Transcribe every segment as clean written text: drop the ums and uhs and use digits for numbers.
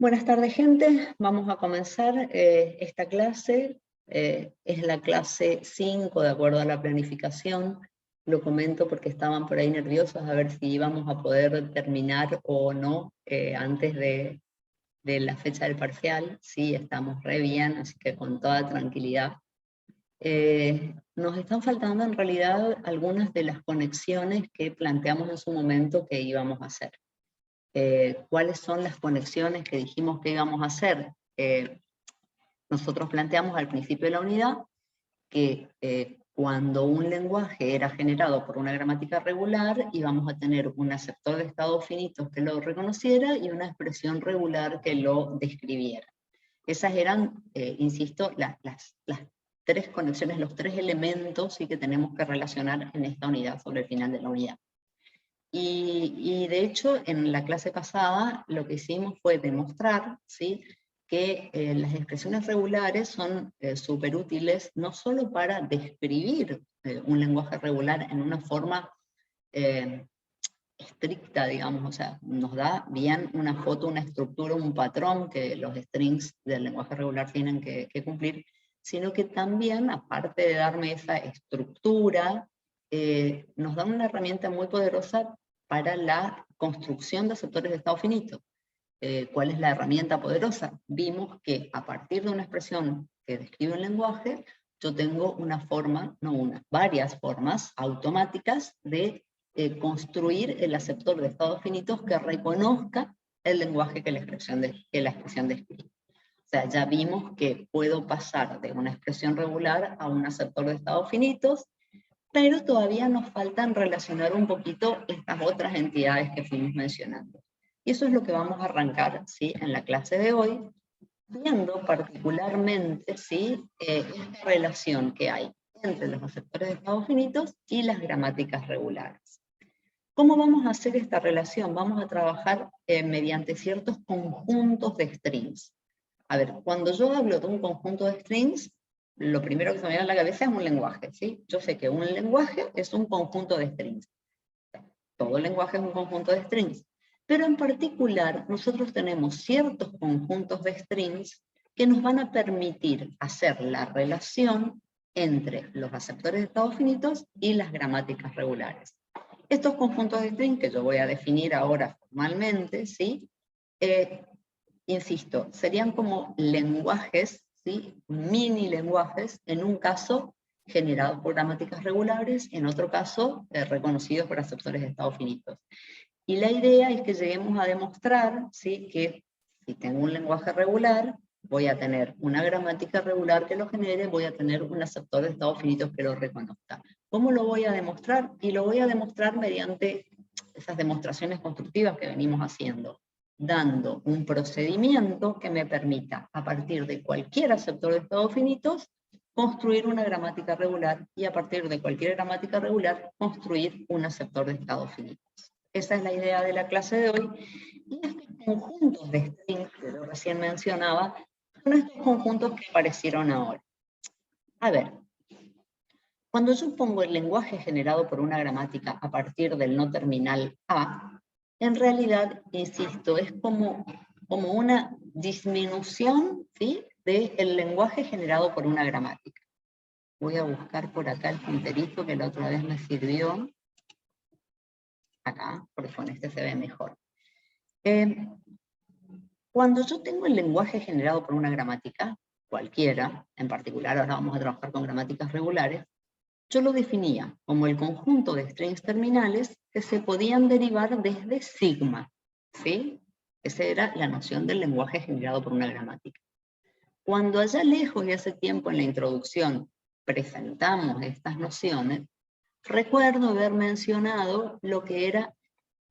Buenas tardes, gente. Vamos a comenzar esta clase. Es la clase 5 de acuerdo a la planificación. Lo comento porque estaban por ahí nerviosos a ver si íbamos a poder terminar o no antes de la fecha del parcial. Sí, estamos re bien, así que con toda tranquilidad. Nos están faltando en realidad algunas de las conexiones que planteamos en su momento que íbamos a hacer. ¿Cuáles son las conexiones que dijimos que íbamos a hacer? Nosotros planteamos al principio de la unidad que cuando un lenguaje era generado por una gramática regular, íbamos a tener un aceptor de estados finitos que lo reconociera y una expresión regular que lo describiera. Esas eran, insisto, las tres conexiones, los tres elementos sí, que tenemos que relacionar en esta unidad, sobre el final de la unidad. Y de hecho, en la clase pasada lo que hicimos fue demostrar, ¿sí?, que las expresiones regulares son súper útiles, no solo para describir un lenguaje regular en una forma estricta, digamos, o sea, nos da bien una foto, una estructura, un patrón que los strings del lenguaje regular tienen que cumplir, sino que también, aparte de darme esa estructura, nos da una herramienta muy poderosa para la construcción de aceptores de estado finito. ¿Cuál es la herramienta poderosa? Vimos que a partir de una expresión que describe un lenguaje, yo tengo una forma, no una, varias formas automáticas de construir el aceptor de estados finitos que reconozca el lenguaje que la expresión describe. O sea, ya vimos que puedo pasar de una expresión regular a un aceptor de estados finitos, pero todavía nos faltan relacionar un poquito estas otras entidades que fuimos mencionando. Y eso es lo que vamos a arrancar, ¿sí?, en la clase de hoy, viendo particularmente, ¿sí?, esta relación que hay entre los aceptores de estados finitos y las gramáticas regulares. ¿Cómo vamos a hacer esta relación? Vamos a trabajar mediante ciertos conjuntos de strings. A ver, cuando yo hablo de un conjunto de strings, lo primero que se me viene a la cabeza es un lenguaje, ¿sí? Yo sé que un lenguaje es un conjunto de strings. Todo lenguaje es un conjunto de strings. Pero en particular, nosotros tenemos ciertos conjuntos de strings que nos van a permitir hacer la relación entre los aceptores de estados finitos y las gramáticas regulares. Estos conjuntos de strings, que yo voy a definir ahora formalmente, ¿sí?, insisto, serían como lenguajes, ¿sí?, mini lenguajes, en un caso generados por gramáticas regulares, en otro caso reconocidos por aceptores de estados finitos. Y la idea es que lleguemos a demostrar, ¿sí?, que si tengo un lenguaje regular, voy a tener una gramática regular que lo genere, voy a tener un aceptor de estados finitos que lo reconozca. ¿Cómo lo voy a demostrar? Y lo voy a demostrar mediante esas demostraciones constructivas que venimos haciendo, dando un procedimiento que me permita, a partir de cualquier aceptor de estados finitos, construir una gramática regular, y a partir de cualquier gramática regular, construir un aceptor de estados finitos. Esa es la idea de la clase de hoy. Y estos conjuntos de strings que yo recién mencionaba, son estos conjuntos que aparecieron ahora. A ver, cuando yo pongo el lenguaje generado por una gramática a partir del no terminal A, en realidad, insisto, es como una disminución, ¿sí?, del lenguaje generado por una gramática. Voy a buscar por acá el punterito que la otra vez me sirvió. Acá, porque con este se ve mejor. Cuando yo tengo el lenguaje generado por una gramática, cualquiera, en particular ahora vamos a trabajar con gramáticas regulares, yo lo definía como el conjunto de strings terminales que se podían derivar desde sigma, ¿sí? Esa era la noción del lenguaje generado por una gramática. Cuando allá lejos y hace tiempo en la introducción presentamos estas nociones, recuerdo haber mencionado lo que era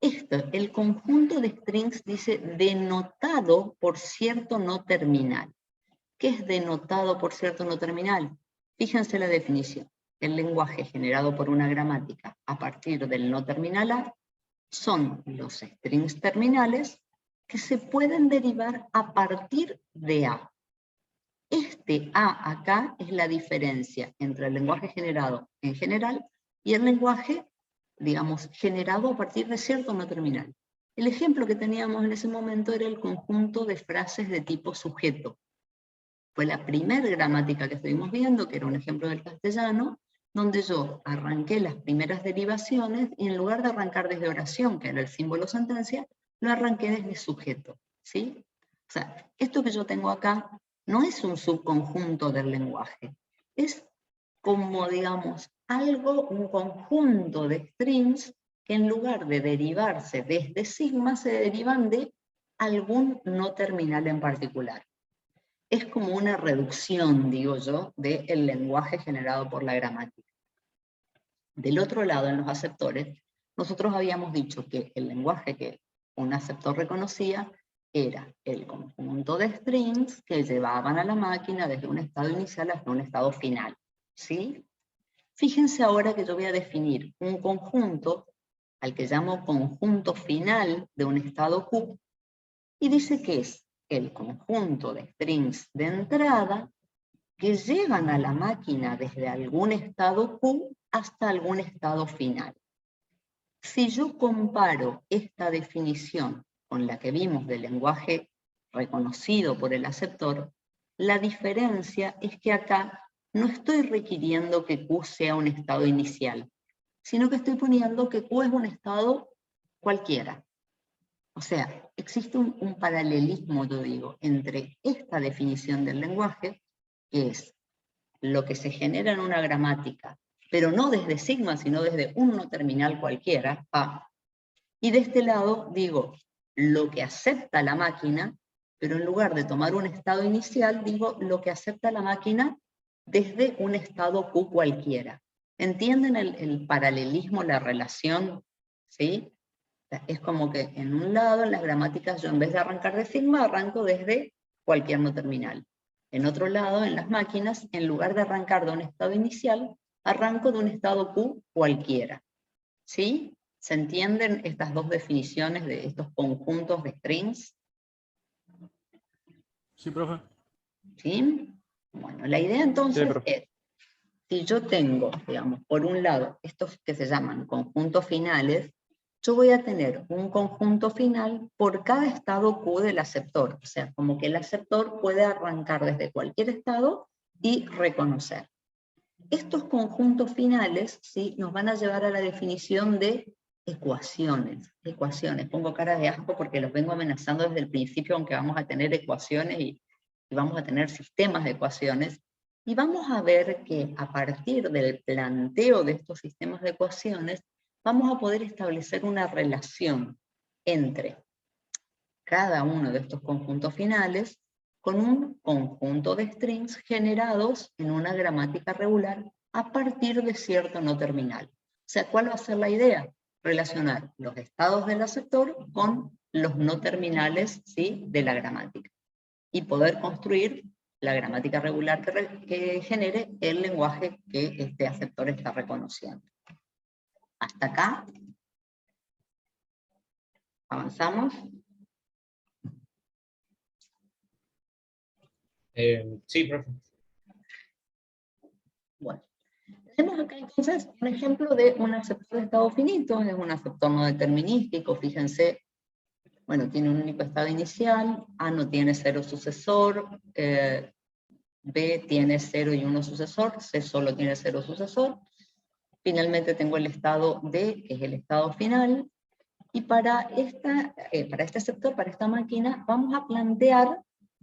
esto, el conjunto de strings dice denotado por cierto no terminal. ¿Qué es denotado por cierto no terminal? Fíjense la definición. El lenguaje generado por una gramática a partir del no terminal A son los strings terminales que se pueden derivar a partir de A. Este A acá es la diferencia entre el lenguaje generado en general y el lenguaje, digamos, generado a partir de cierto no terminal. El ejemplo que teníamos en ese momento era el conjunto de frases de tipo sujeto. Fue la primera gramática que estuvimos viendo, que era un ejemplo del castellano, donde yo arranqué las primeras derivaciones y en lugar de arrancar desde oración, que era el símbolo sentencia, lo arranqué desde sujeto, ¿sí? O sea, esto que yo tengo acá no es un subconjunto del lenguaje, es como, digamos, un conjunto de strings que en lugar de derivarse desde sigma, se derivan de algún no terminal en particular. Es como una reducción, digo yo, del lenguaje generado por la gramática. Del otro lado, en los aceptores, nosotros habíamos dicho que el lenguaje que un aceptor reconocía era el conjunto de strings que llevaban a la máquina desde un estado inicial hasta un estado final, ¿sí? Fíjense ahora que yo voy a definir un conjunto al que llamo conjunto final de un estado Q, y dice que es el conjunto de strings de entrada que llevan a la máquina desde algún estado Q hasta algún estado final. Si yo comparo esta definición con la que vimos del lenguaje reconocido por el aceptor, la diferencia es que acá no estoy requiriendo que Q sea un estado inicial, sino que estoy poniendo que Q es un estado cualquiera. O sea, existe un paralelismo, yo digo, entre esta definición del lenguaje, que es lo que se genera en una gramática, pero no desde sigma, sino desde un no terminal cualquiera, A. Y de este lado digo lo que acepta la máquina, pero en lugar de tomar un estado inicial, digo lo que acepta la máquina desde un estado Q cualquiera. ¿Entienden el paralelismo, la relación? ¿Sí? Es como que en un lado, en las gramáticas, yo en vez de arrancar de sigma, arranco desde cualquier no terminal. En otro lado, en las máquinas, en lugar de arrancar de un estado inicial, arranco de un estado Q cualquiera. ¿Sí? ¿Se entienden estas dos definiciones de estos conjuntos de strings? Sí, profe. ¿Sí? Bueno, la idea entonces es, si yo tengo, digamos, por un lado, estos que se llaman conjuntos finales, yo voy a tener un conjunto final por cada estado Q del aceptor. O sea, como que el aceptor puede arrancar desde cualquier estado y reconocer. Estos conjuntos finales, ¿sí?, nos van a llevar a la definición de ecuaciones. Ecuaciones. Pongo cara de asco porque los vengo amenazando desde el principio, aunque vamos a tener ecuaciones y vamos a tener sistemas de ecuaciones. Y vamos a ver que a partir del planteo de estos sistemas de ecuaciones, vamos a poder establecer una relación entre cada uno de estos conjuntos finales con un conjunto de strings generados en una gramática regular a partir de cierto no terminal. O sea, ¿cuál va a ser la idea? Relacionar los estados del aceptor con los no terminales, ¿sí?, de la gramática. Y poder construir la gramática regular que genere el lenguaje que este aceptor está reconociendo. Hasta acá. ¿Avanzamos? Sí, profe. Bueno, tenemos acá entonces un ejemplo de un aceptor de estado finito, es un aceptor no determinístico, fíjense, bueno, tiene un único estado inicial, A no tiene 0 sucesor, B tiene 0 y 1 sucesor, C solo tiene 0 sucesor, finalmente tengo el estado D, que es el estado final, y para este aceptor, para esta máquina, vamos a plantear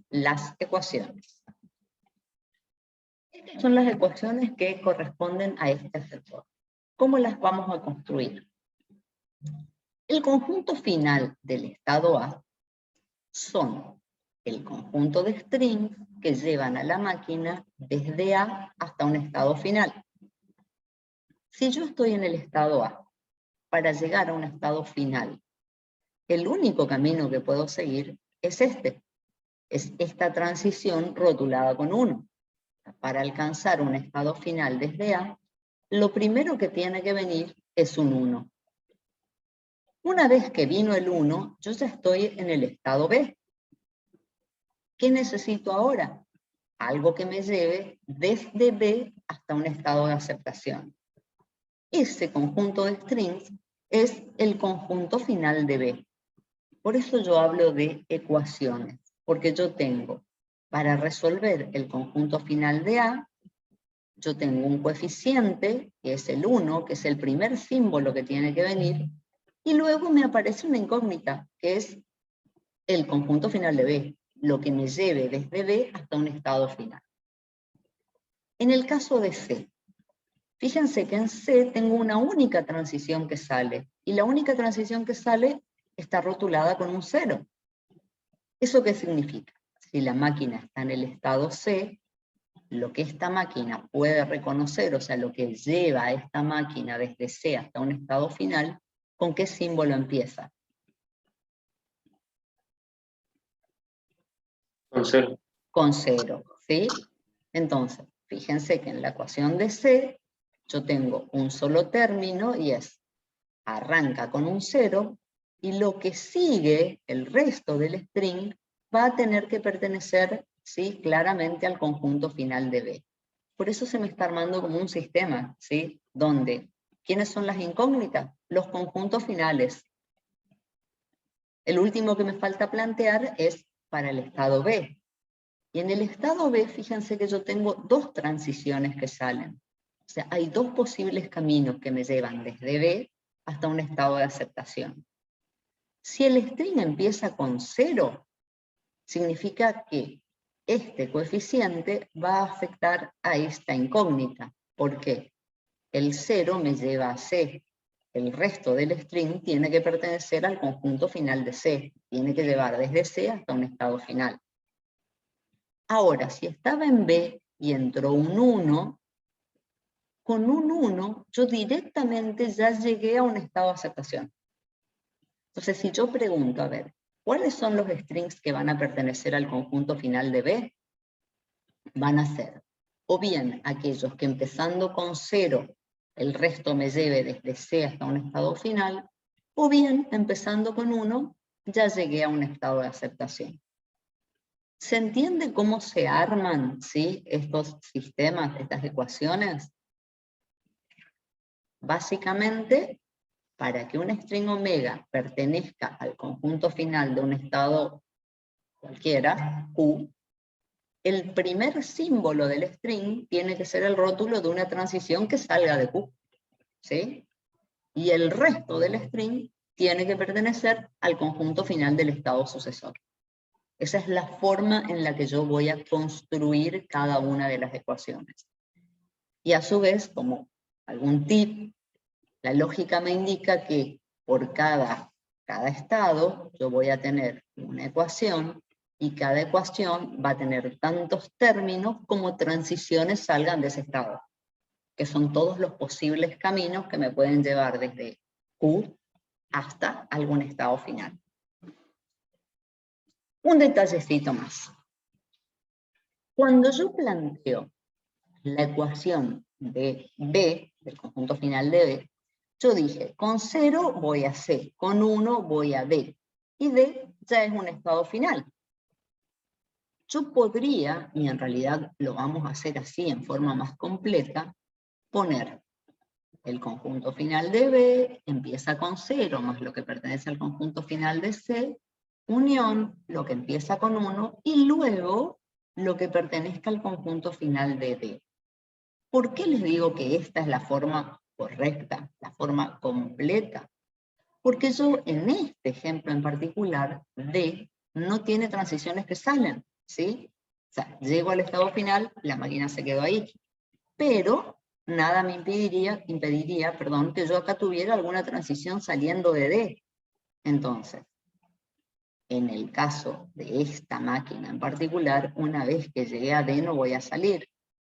las ecuaciones. Estas son las ecuaciones que corresponden a este aceptor. ¿Cómo las vamos a construir? El conjunto final del estado A son el conjunto de strings que llevan a la máquina desde A hasta un estado final. Si yo estoy en el estado A, para llegar a un estado final, el único camino que puedo seguir es esta transición rotulada con 1. Para alcanzar un estado final desde A, lo primero que tiene que venir es un 1. Una vez que vino el 1, yo ya estoy en el estado B. ¿Qué necesito ahora? Algo que me lleve desde B hasta un estado de aceptación. Ese conjunto de strings es el conjunto final de B. Por eso yo hablo de ecuaciones, porque yo tengo, para resolver el conjunto final de A, yo tengo un coeficiente, que es el 1, que es el primer símbolo que tiene que venir, y luego me aparece una incógnita, que es el conjunto final de B, lo que me lleve desde B hasta un estado final. En el caso de C, fíjense que en C tengo una única transición que sale, y la única transición que sale está rotulada con un 0. ¿Eso qué significa? Si la máquina está en el estado C, lo que esta máquina puede reconocer, o sea, lo que lleva a esta máquina desde C hasta un estado final, ¿con qué símbolo empieza? Con 0. Con 0, ¿sí? Entonces, fíjense que en la ecuación de C, yo tengo un solo término y es, arranca con un 0, y lo que sigue, el resto del string, va a tener que pertenecer, ¿sí?, claramente al conjunto final de B. Por eso se me está armando como un sistema, ¿sí?, donde, ¿quiénes son las incógnitas? Los conjuntos finales. El último que me falta plantear es para el estado B. Y en el estado B, fíjense que yo tengo dos transiciones que salen. O sea, hay dos posibles caminos que me llevan desde B hasta un estado de aceptación. Si el string empieza con 0, significa que este coeficiente va a afectar a esta incógnita. ¿Por qué? El 0 me lleva a C. El resto del string tiene que pertenecer al conjunto final de C. Tiene que llevar desde C hasta un estado final. Ahora, si estaba en B y entró un 1, con un 1 yo directamente ya llegué a un estado de aceptación. Entonces, si yo pregunto, a ver, ¿cuáles son los strings que van a pertenecer al conjunto final de B? Van a ser, o bien aquellos que empezando con 0, el resto me lleve desde C hasta un estado final, o bien empezando con 1, ya llegué a un estado de aceptación. ¿Se entiende cómo se arman, ¿sí?, estos sistemas, estas ecuaciones? Básicamente, para que un string omega pertenezca al conjunto final de un estado cualquiera, Q, el primer símbolo del string tiene que ser el rótulo de una transición que salga de Q, ¿sí? Y el resto del string tiene que pertenecer al conjunto final del estado sucesor. Esa es la forma en la que yo voy a construir cada una de las ecuaciones. Y a su vez, como algún tip, la lógica me indica que por cada estado yo voy a tener una ecuación, y cada ecuación va a tener tantos términos como transiciones salgan de ese estado, que son todos los posibles caminos que me pueden llevar desde Q hasta algún estado final. Un detallecito más. Cuando yo planteo la ecuación de B, del conjunto final de B, yo dije, con 0 voy a C, con 1 voy a D, y D ya es un estado final. Yo podría, y en realidad lo vamos a hacer así en forma más completa, poner el conjunto final de B, empieza con 0 más lo que pertenece al conjunto final de C, unión, lo que empieza con 1, y luego lo que pertenezca al conjunto final de D. ¿Por qué les digo que esta es la forma correcta, la forma completa? Porque yo en este ejemplo en particular, D no tiene transiciones que salen, ¿sí? O sea, llego al estado final, la máquina se quedó ahí. Pero nada me impediría, que yo acá tuviera alguna transición saliendo de D. Entonces, en el caso de esta máquina en particular, una vez que llegué a D no voy a salir.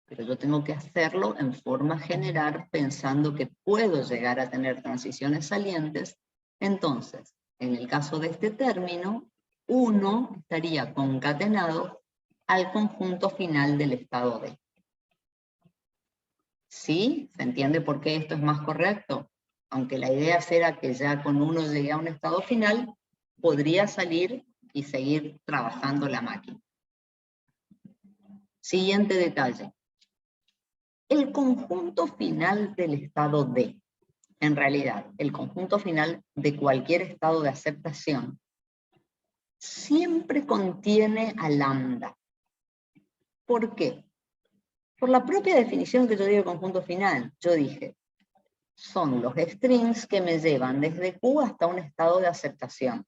Pero yo tengo que hacerlo en forma general pensando que puedo llegar a tener transiciones salientes. Entonces, en el caso de este término, 1 estaría concatenado al conjunto final del estado D. ¿Sí? ¿Se entiende por qué esto es más correcto? Aunque la idea será que ya con 1 llegue a un estado final, podría salir y seguir trabajando la máquina. Siguiente detalle. El conjunto final del estado D, en realidad, el conjunto final de cualquier estado de aceptación, siempre contiene a lambda. ¿Por qué? Por la propia definición que yo di del conjunto final. Yo dije, son los strings que me llevan desde Q hasta un estado de aceptación.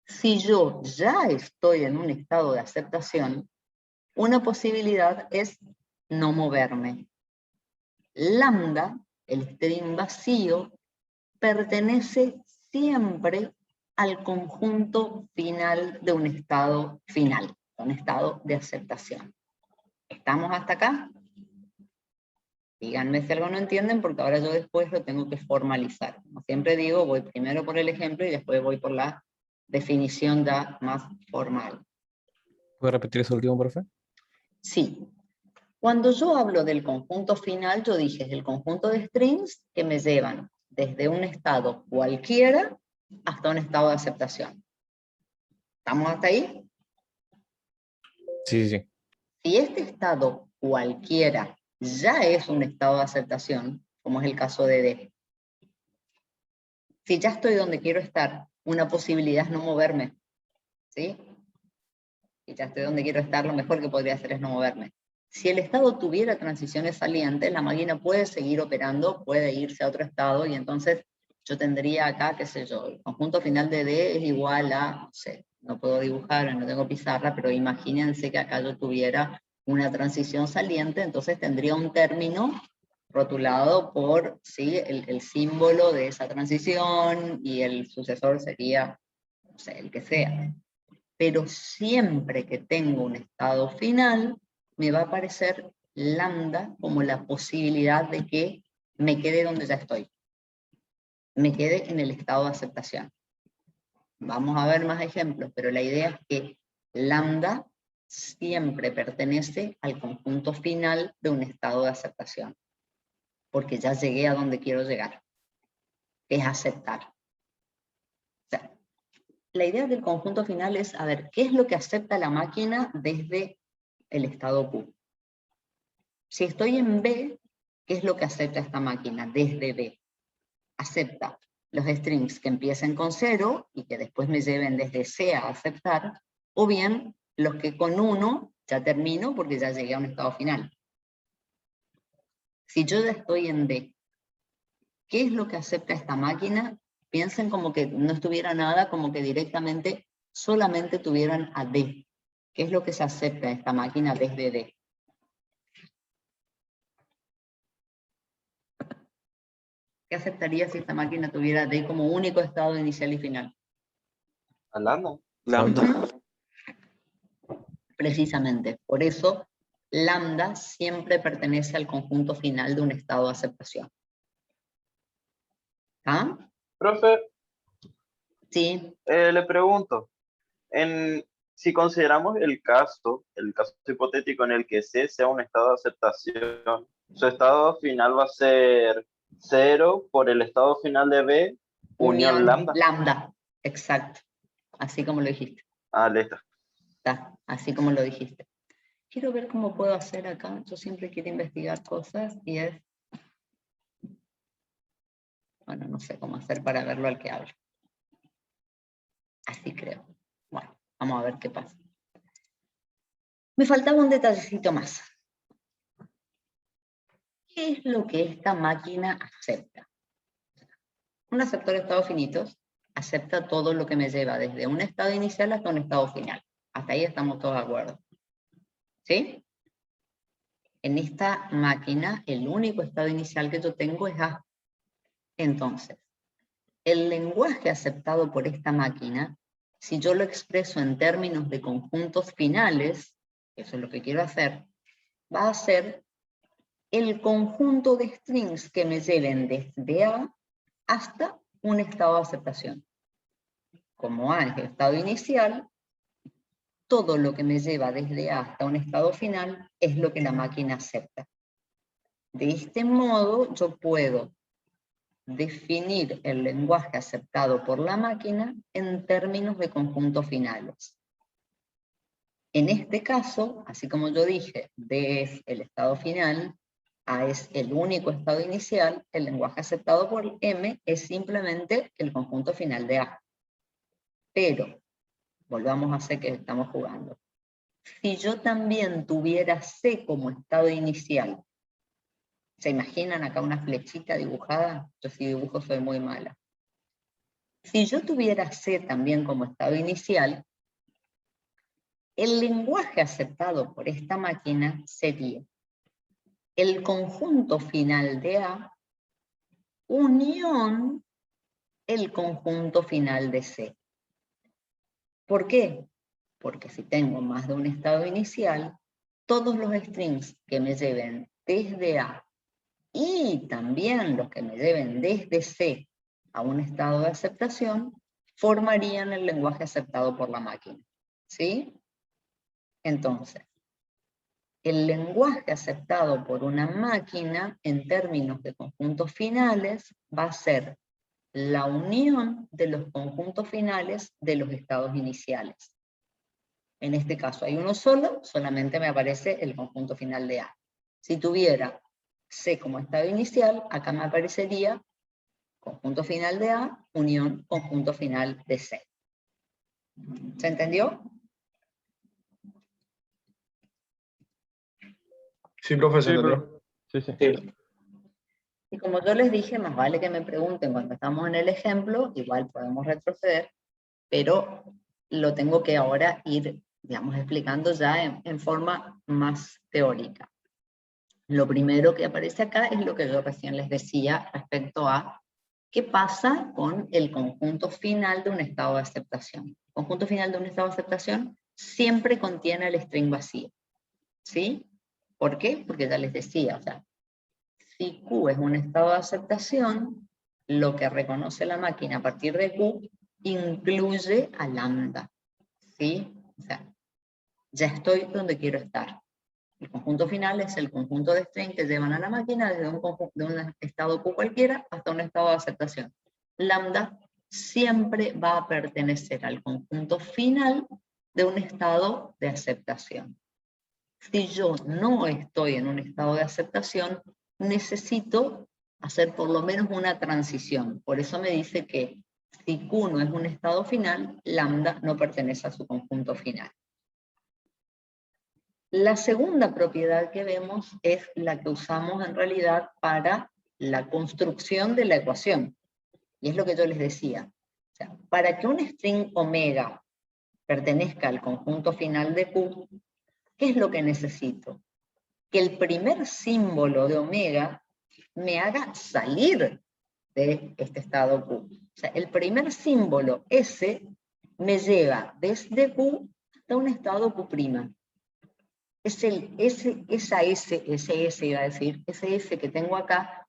Si yo ya estoy en un estado de aceptación, una posibilidad es no moverme. Lambda, el string vacío, pertenece siempre al conjunto final de un estado final, un estado de aceptación. ¿Estamos hasta acá? Díganme si algo no entienden, porque ahora yo después lo tengo que formalizar. Como siempre digo, voy primero por el ejemplo y después voy por la definición ya más formal. ¿Puede repetir eso último, profe? Sí. Cuando yo hablo del conjunto final, yo dije, es el conjunto de strings que me llevan desde un estado cualquiera hasta un estado de aceptación. ¿Estamos hasta ahí? Sí, sí, sí. Si este estado cualquiera ya es un estado de aceptación, como es el caso de D, si ya estoy donde quiero estar, una posibilidad es no moverme, ¿sí? Si ya estoy donde quiero estar, lo mejor que podría hacer es no moverme. Si el estado tuviera transiciones salientes, la máquina puede seguir operando, puede irse a otro estado, y entonces yo tendría acá, qué sé yo, el conjunto final de D es igual a, no sé, no puedo dibujar, no tengo pizarra, pero imagínense que acá yo tuviera una transición saliente, entonces tendría un término rotulado por, ¿sí?, el símbolo de esa transición, y el sucesor sería, no sé, el que sea. Pero siempre que tengo un estado final, me va a aparecer lambda como la posibilidad de que me quede donde ya estoy. Me quede en el estado de aceptación. Vamos a ver más ejemplos, pero la idea es que lambda siempre pertenece al conjunto final de un estado de aceptación, porque ya llegué a donde quiero llegar, es aceptar. O sea, la idea del conjunto final es, a ver, ¿qué es lo que acepta la máquina desde el estado Q? Si estoy en B, ¿qué es lo que acepta esta máquina desde B? Acepta los strings que empiecen con 0 y que después me lleven desde C a aceptar, o bien los que con 1 ya termino porque ya llegué a un estado final. Si yo ya estoy en D, ¿qué es lo que acepta esta máquina? Piensen como que no estuviera nada, como que directamente solamente tuvieran a D. ¿Qué es lo que se acepta a esta máquina desde D? ¿Qué aceptaría si esta máquina tuviera D como único estado inicial y final? A lambda. Lambda. Precisamente, por eso lambda siempre pertenece al conjunto final de un estado de aceptación. ¿Ah? Profe, Sí. le pregunto, si consideramos el caso hipotético en el que C sea un estado de aceptación, su estado final va a ser 0 por el estado final de B, unión lambda. Lambda, exacto. Así como lo dijiste. Ah, listo. Está, así como lo dijiste. Quiero ver cómo puedo hacer acá. Yo siempre quiero investigar cosas y es... Bueno, no sé cómo hacer para verlo al que hablo. Así creo. Bueno, vamos a ver qué pasa. Me faltaba un detallecito más. ¿Qué es lo que esta máquina acepta? Un aceptor de estados finitos acepta todo lo que me lleva desde un estado inicial hasta un estado final. Hasta ahí estamos todos de acuerdo. ¿Sí? En esta máquina, el único estado inicial que yo tengo es A. Entonces, el lenguaje aceptado por esta máquina, si yo lo expreso en términos de conjuntos finales, eso es lo que quiero hacer, va a ser el conjunto de strings que me lleven desde A hasta un estado de aceptación. Como A es el estado inicial, todo lo que me lleva desde A hasta un estado final es lo que la máquina acepta. De este modo, yo puedo definir el lenguaje aceptado por la máquina en términos de conjuntos finales. En este caso, así como yo dije, D es el estado final, A es el único estado inicial, el lenguaje aceptado por M es simplemente el conjunto final de A. Pero volvamos a C que estamos jugando. Si yo también tuviera C como estado inicial, ¿se imaginan acá una flechita dibujada? Yo si dibujo soy muy mala. Si yo tuviera C también como estado inicial, el lenguaje aceptado por esta máquina sería el conjunto final de A unión el conjunto final de C. ¿Por qué? Porque si tengo más de un estado inicial, todos los strings que me lleven desde A y también los que me lleven desde C a un estado de aceptación, formarían el lenguaje aceptado por la máquina. ¿Sí? Entonces, el lenguaje aceptado por una máquina en términos de conjuntos finales va a ser la unión de los conjuntos finales de los estados iniciales. En este caso hay uno solo, solamente me aparece el conjunto final de A. Si tuviera C como estado inicial, acá me aparecería conjunto final de A, unión conjunto final de C. ¿Se entendió? Sí, profe, se Sí, entendió. Sí, sí. Sí. Y como yo les dije, más vale que me pregunten cuando estamos en el ejemplo, igual podemos retroceder, pero lo tengo que ahora ir, digamos, explicando ya en forma más teórica. Lo primero que aparece acá es lo que yo recién les decía respecto a qué pasa con el conjunto final de un estado de aceptación. El conjunto final de un estado de aceptación siempre contiene el string vacío. ¿Sí? ¿Por qué? Porque ya les decía, o sea, si Q es un estado de aceptación, lo que reconoce la máquina a partir de Q incluye a lambda. ¿Sí? O sea, ya estoy donde quiero estar. El conjunto final es el conjunto de strings que llevan a la máquina desde un estado Q cualquiera hasta un estado de aceptación. Lambda siempre va a pertenecer al conjunto final de un estado de aceptación. Si yo no estoy en un estado de aceptación, necesito hacer por lo menos una transición. Por eso me dice que si Q no es un estado final, lambda no pertenece a su conjunto final. La segunda propiedad que vemos es la que usamos en realidad para la construcción de la ecuación. Y es lo que yo les decía. O sea, para que un string omega pertenezca al conjunto final de Q, ¿qué es lo que necesito? Que el primer símbolo de omega me haga salir de este estado Q. O sea, el primer símbolo S me lleva desde Q hasta un estado Q'. Esa S iba a decir, ese S que tengo acá,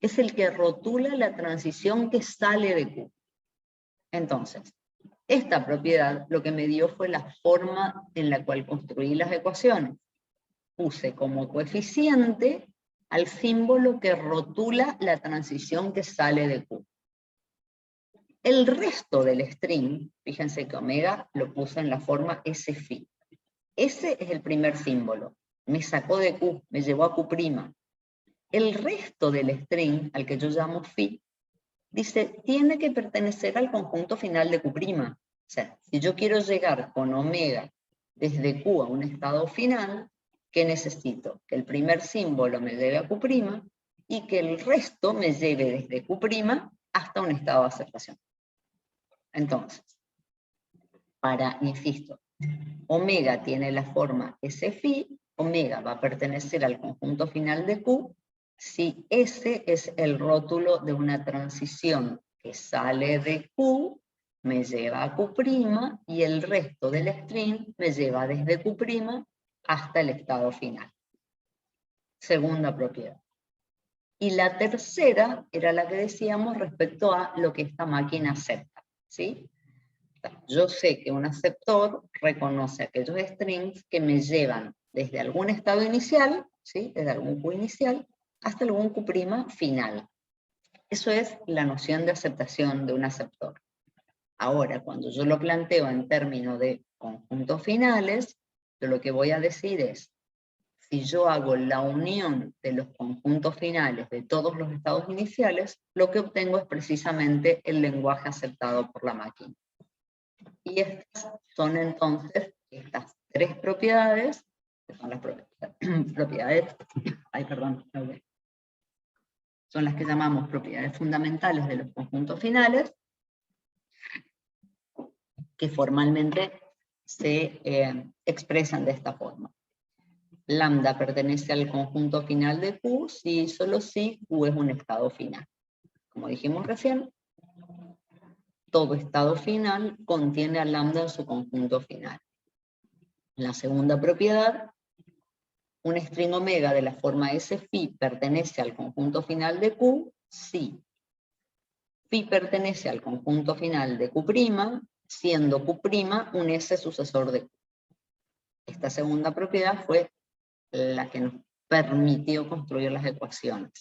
es el que rotula la transición que sale de Q. Entonces, esta propiedad lo que me dio fue la forma en la cual construí las ecuaciones. Puse como coeficiente al símbolo que rotula la transición que sale de Q. El resto del string, fíjense que omega lo puse en la forma S-phi. Ese es el primer símbolo. Me sacó de Q, me llevó a Q'. El resto del string, al que yo llamo phi, dice, tiene que pertenecer al conjunto final de Q'. O sea, si yo quiero llegar con omega desde Q a un estado final, ¿qué necesito? Que el primer símbolo me lleve a Q' y que el resto me lleve desde Q' hasta un estado de aceptación. Entonces, insisto, omega tiene la forma S-phi, omega va a pertenecer al conjunto final de Q, si S es el rótulo de una transición que sale de Q, me lleva a Q' y el resto del string me lleva desde Q' hasta el estado final. Segunda propiedad. Y la tercera era la que decíamos respecto a lo que esta máquina acepta, ¿sí? Yo sé que un aceptor reconoce aquellos strings que me llevan desde algún estado inicial, ¿sí? Desde algún Q inicial, hasta algún Q' final. Eso es la noción de aceptación de un aceptor. Ahora, cuando yo lo planteo en términos de conjuntos finales, yo lo que voy a decir es, si yo hago la unión de los conjuntos finales de todos los estados iniciales, lo que obtengo es precisamente el lenguaje aceptado por la máquina. Y estas son entonces estas tres propiedades, que son las propiedades, son las que llamamos propiedades fundamentales de los conjuntos finales, que formalmente se expresan de esta forma. Lambda pertenece al conjunto final de Q si y solo si Q es un estado final. Como dijimos recién, todo estado final contiene a lambda en su conjunto final. La segunda propiedad, un string omega de la forma S phi pertenece al conjunto final de Q si phi pertenece al conjunto final de Q', siendo Q' un S sucesor de Q. Esta segunda propiedad fue la que nos permitió construir las ecuaciones.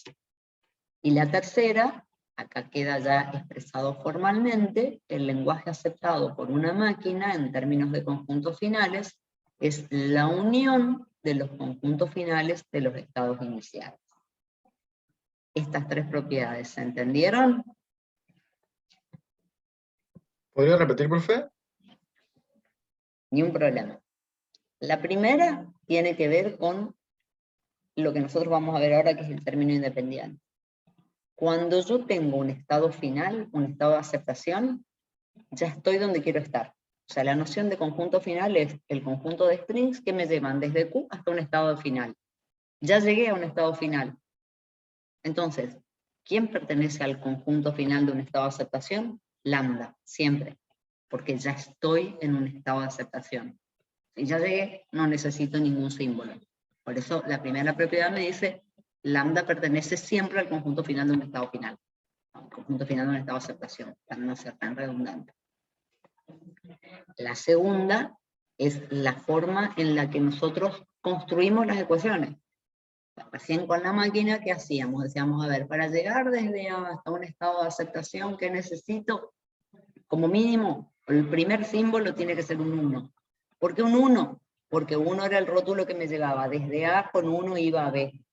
Y la tercera, acá queda ya expresado formalmente, el lenguaje aceptado por una máquina en términos de conjuntos finales es la unión de los conjuntos finales de los estados iniciales. Estas tres propiedades, ¿se entendieron? ¿Podría repetir, profe? Ni un problema. La primera tiene que ver con lo que nosotros vamos a ver ahora, que es el término independiente. Cuando yo tengo un estado final, un estado de aceptación, ya estoy donde quiero estar. O sea, la noción de conjunto final es el conjunto de strings que me llevan desde Q hasta un estado final. Ya llegué a un estado final. Entonces, ¿quién pertenece al conjunto final de un estado de aceptación? Lambda, siempre. Porque ya estoy en un estado de aceptación. Si ya llegué, no necesito ningún símbolo. Por eso la primera propiedad me dice, lambda pertenece siempre al conjunto final de un estado final. Al conjunto final de un estado de aceptación, para no ser tan redundante. La segunda es la forma en la que nosotros construimos las ecuaciones. Recién con la máquina, ¿qué hacíamos? Decíamos, a ver, para llegar desde hasta un estado de aceptación, ¿qué necesito? Como mínimo, el primer símbolo tiene que ser un 1. ¿Por qué un 1? Porque 1 era el rótulo que me llevaba. Desde A con 1 iba a B.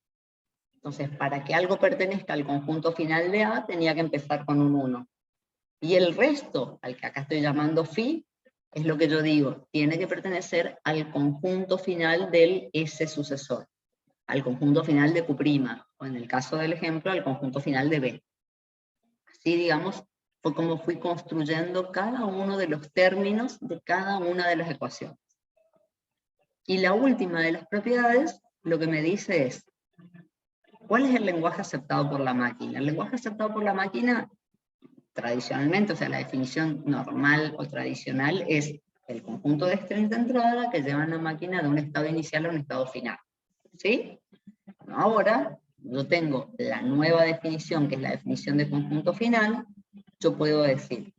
Entonces, para que algo pertenezca al conjunto final de A, tenía que empezar con un 1. Y el resto, al que acá estoy llamando phi, es lo que yo digo, tiene que pertenecer al conjunto final del S sucesor, al conjunto final de Q', o en el caso del ejemplo, al conjunto final de B. Así, digamos, fue como fui construyendo cada uno de los términos de cada una de las ecuaciones. Y la última de las propiedades, lo que me dice es, ¿cuál es el lenguaje aceptado por la máquina? El lenguaje aceptado por la máquina, tradicionalmente, o sea, la definición normal o tradicional es el conjunto de strings de entrada que llevan la máquina de un estado inicial a un estado final. ¿Sí? Ahora, yo tengo la nueva definición, que es la definición de conjunto final. Yo puedo decir,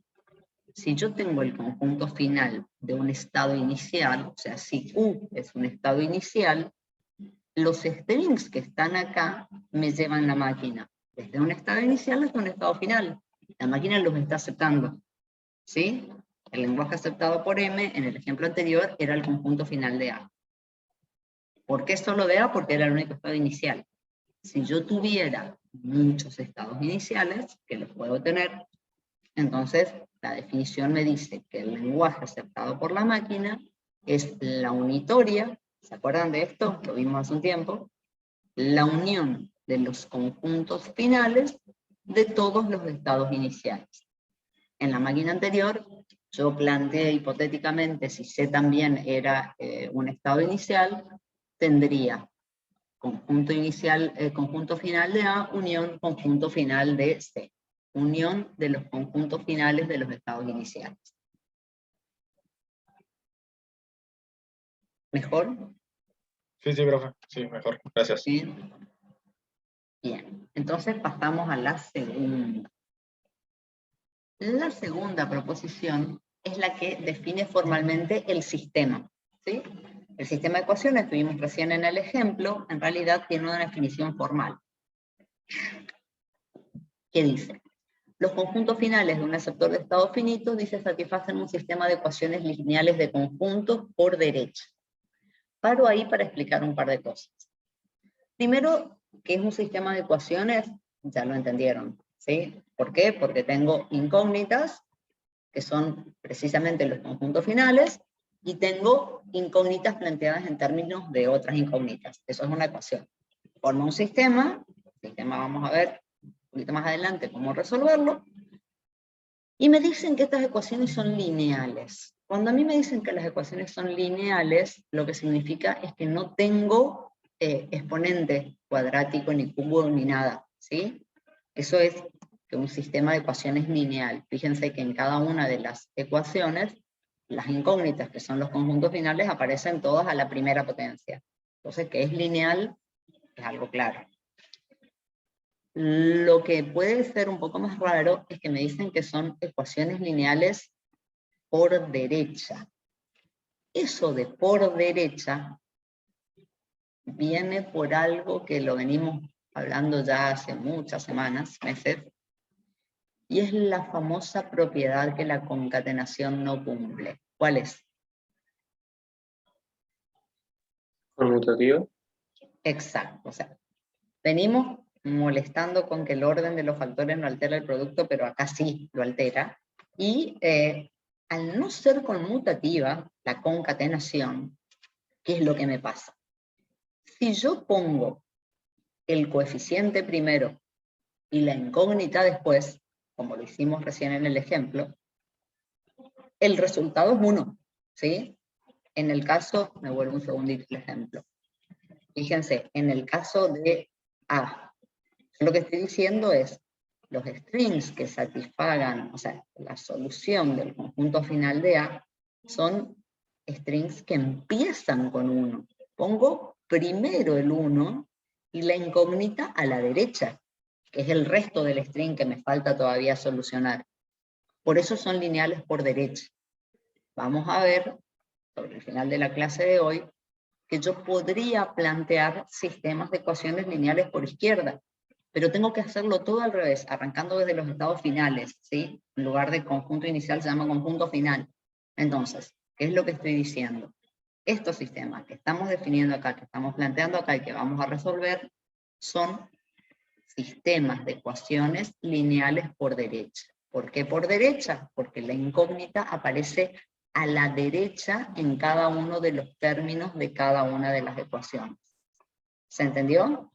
si yo tengo el conjunto final de un estado inicial, o sea, si Q es un estado inicial, los strings que están acá me llevan la máquina desde un estado inicial hasta un estado final. La máquina los está aceptando, ¿sí? El lenguaje aceptado por M, en el ejemplo anterior, era el conjunto final de A. ¿Por qué solo de A? Porque era el único estado inicial. Si yo tuviera muchos estados iniciales, que los puedo tener, entonces la definición me dice que el lenguaje aceptado por la máquina es la unitoria, ¿se acuerdan de esto? Lo vimos hace un tiempo. La unión de los conjuntos finales de todos los estados iniciales. En la máquina anterior, yo planteé hipotéticamente, si C también era un estado inicial, tendría conjunto inicial, conjunto final de A, unión conjunto final de C. Unión de los conjuntos finales de los estados iniciales. ¿Mejor? Sí, sí, profe. Sí, mejor. Gracias. ¿Sí? Bien, entonces pasamos a la segunda. La segunda proposición es la que define formalmente el sistema, ¿sí? El sistema de ecuaciones que vimos recién en el ejemplo, en realidad tiene una definición formal. ¿Qué dice? Los conjuntos finales de un aceptor de estados finitos, dice, satisfacen un sistema de ecuaciones lineales de conjuntos por derecha. Paro ahí para explicar un par de cosas. Primero, ¿qué es un sistema de ecuaciones? Ya lo entendieron, ¿sí? ¿Por qué? Porque tengo incógnitas que son precisamente los conjuntos finales, y tengo incógnitas planteadas en términos de otras incógnitas. Eso es una ecuación. Forma un sistema vamos a ver un poquito más adelante cómo resolverlo, y me dicen que estas ecuaciones son lineales. Cuando a mí me dicen que las ecuaciones son lineales, lo que significa es que no tengo exponente cuadrático, ni cubo, ni nada, ¿sí? Eso es que un sistema de ecuaciones lineal. Fíjense que en cada una de las ecuaciones, las incógnitas, que son los conjuntos finales, aparecen todas a la primera potencia. Entonces, que es lineal, es algo claro. Lo que puede ser un poco más raro es que me dicen que son ecuaciones lineales por derecha. Eso de por derecha viene por algo que lo venimos hablando ya hace muchas semanas, meses, y es la famosa propiedad que la concatenación no cumple. ¿Cuál es? Conmutativo. Exacto. O sea, venimos molestando con que el orden de los factores no altera el producto, pero acá sí lo altera. Y al no ser conmutativa, la concatenación, ¿qué es lo que me pasa? Si yo pongo el coeficiente primero y la incógnita después, como lo hicimos recién en el ejemplo, el resultado es 1, ¿sí? En el caso, me vuelvo un segundito el ejemplo. Fíjense, en el caso de A, lo que estoy diciendo es, los strings que satisfagan, o sea, la solución del conjunto final de A, son strings que empiezan con 1. Pongo primero el 1 y la incógnita a la derecha, que es el resto del string que me falta todavía solucionar. Por eso son lineales por derecha. Vamos a ver, sobre el final de la clase de hoy, que yo podría plantear sistemas de ecuaciones lineales por izquierda, pero tengo que hacerlo todo al revés, arrancando desde los estados finales, ¿sí? En lugar de conjunto inicial se llama conjunto final. Entonces, ¿qué es lo que estoy diciendo? Estos sistemas que estamos definiendo acá, que estamos planteando acá y que vamos a resolver, son sistemas de ecuaciones lineales por derecha. ¿Por qué por derecha? Porque la incógnita aparece a la derecha en cada uno de los términos de cada una de las ecuaciones. ¿Se entendió?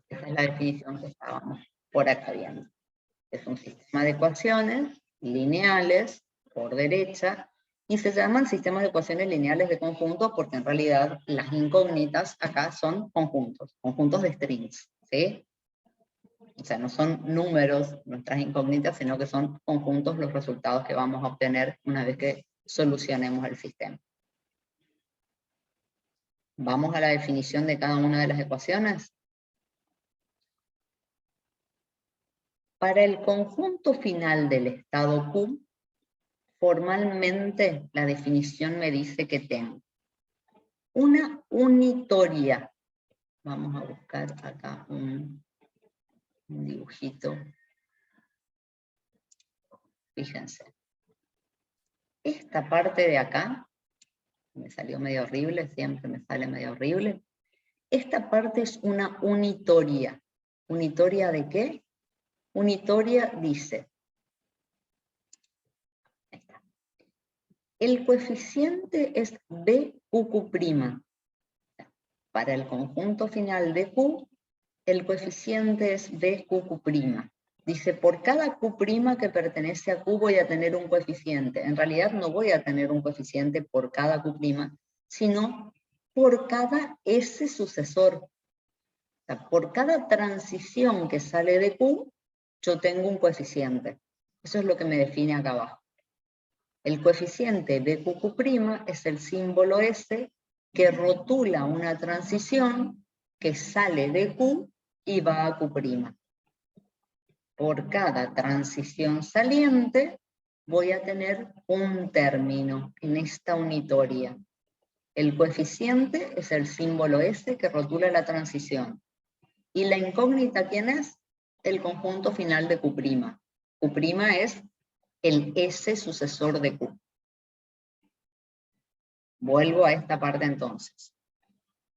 Esa es la definición que estábamos por acá viendo. Es un sistema de ecuaciones lineales por derecha, y se llaman sistemas de ecuaciones lineales de conjunto porque en realidad las incógnitas acá son conjuntos de strings, ¿sí? O sea, no son números nuestras incógnitas, sino que son conjuntos los resultados que vamos a obtener una vez que solucionemos el sistema. Vamos a la definición de cada una de las ecuaciones. Para el conjunto final del estado Q, formalmente la definición me dice que tengo una unitoria. Vamos a buscar acá un dibujito. Fíjense. Esta parte de acá, me salió medio horrible, siempre me sale medio horrible. Esta parte es una unitoria. ¿Unitoria de qué? Unitoria dice, ahí está. El coeficiente es BQQ'. Para el conjunto final de Q, el coeficiente es BQQ'. Dice, por cada Q' que pertenece a Q voy a tener un coeficiente. En realidad no voy a tener un coeficiente por cada Q', sino por cada S sucesor. O sea, por cada transición que sale de Q, yo tengo un coeficiente. Eso es lo que me define acá abajo. El coeficiente BQQ' es el símbolo S que rotula una transición que sale de Q y va a Q'. Por cada transición saliente voy a tener un término en esta unitoria. El coeficiente es el símbolo S que rotula la transición. ¿Y la incógnita quién es? El conjunto final de Q'. Q' es el S sucesor de Q. Vuelvo a esta parte entonces.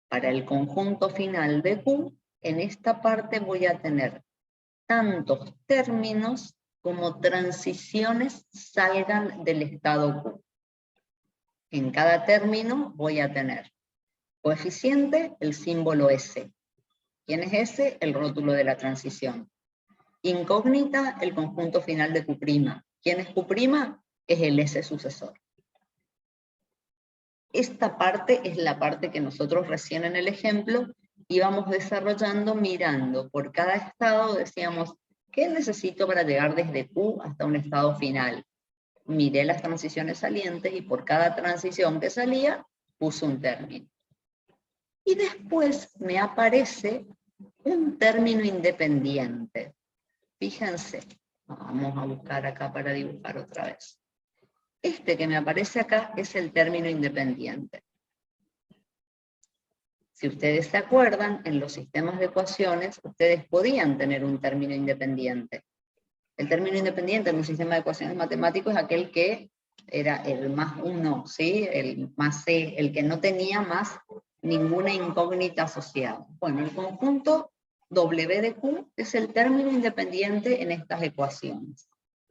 Para el conjunto final de Q, en esta parte voy a tener tantos términos como transiciones salgan del estado Q. En cada término voy a tener coeficiente, el símbolo S. ¿Quién es S? El rótulo de la transición. Incógnita, el conjunto final de Q'. ¿Quién es Q'? Es el S sucesor. Esta parte es la parte que nosotros recién en el ejemplo íbamos desarrollando mirando por cada estado, decíamos, ¿qué necesito para llegar desde Q hasta un estado final? Miré las transiciones salientes y por cada transición que salía, puse un término. Y después me aparece un término independiente. Fíjense, vamos a buscar acá para dibujar otra vez. Este que me aparece acá es el término independiente. Si ustedes se acuerdan, en los sistemas de ecuaciones, ustedes podían tener un término independiente. El término independiente en un sistema de ecuaciones matemáticos es aquel que era el más 1, ¿sí? El más C, el que no tenía más ninguna incógnita asociada. Bueno, el conjunto W de Q es el término independiente en estas ecuaciones.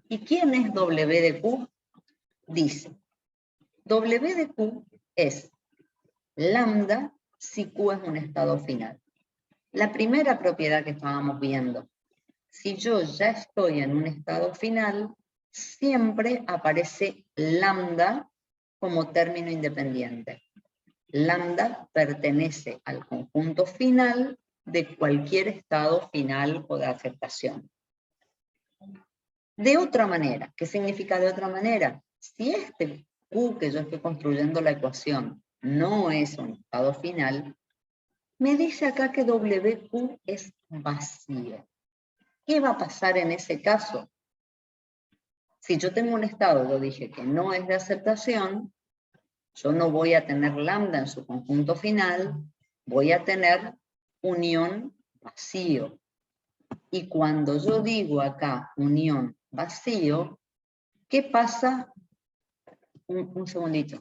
¿Y quién es W de Q? Dice, W de Q es lambda si Q es un estado final. La primera propiedad que estábamos viendo, si yo ya estoy en un estado final, siempre aparece lambda como término independiente. Lambda pertenece al conjunto final de cualquier estado final o de aceptación. De otra manera, ¿qué significa de otra manera? Si este Q que yo estoy construyendo la ecuación no es un estado final, me dice acá que WQ es vacío. ¿Qué va a pasar en ese caso? Si yo tengo un estado, yo dije que no es de aceptación, yo no voy a tener lambda en su conjunto final, voy a tener unión vacío. Y cuando yo digo acá unión vacío, ¿qué pasa? Un segundito.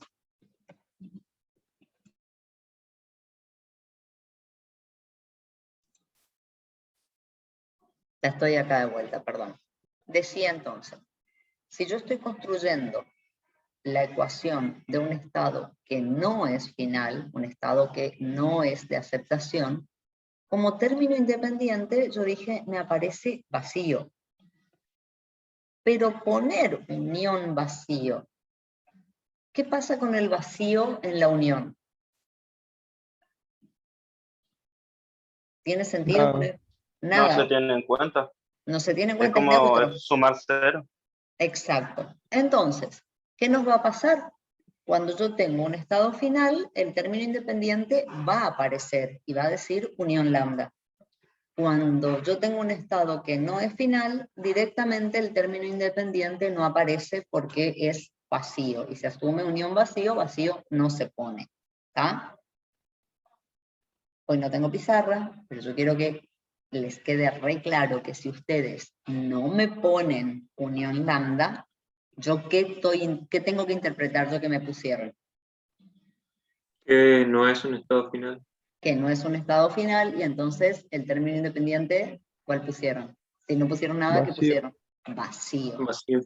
Ya estoy acá de vuelta, perdón. Decía entonces, si yo estoy construyendo la ecuación de un estado que no es final, un estado que no es de aceptación, como término independiente yo dije, me aparece vacío. Pero poner unión vacío, ¿qué pasa con el vacío en la unión? ¿Tiene sentido poner? No se Nada. tiene en cuenta. No se tiene en Es cuenta, es como neutro. sumar 0. Exacto. Entonces, ¿qué nos va a pasar? Cuando yo tengo un estado final, el término independiente va a aparecer y va a decir unión lambda. Cuando yo tengo un estado que no es final, directamente el término independiente no aparece porque es vacío. Y se asume unión vacío, vacío no se pone. ¿Está? Hoy no tengo pizarra, pero yo quiero que les quede re claro que si ustedes no me ponen unión lambda, ¿yo qué tengo que interpretar yo que me pusieron? Que no es un estado final. Que no es un estado final, y entonces el término independiente, ¿cuál pusieron? Si no pusieron nada, ¿qué Vacío. pusieron? Vacío. Vacío.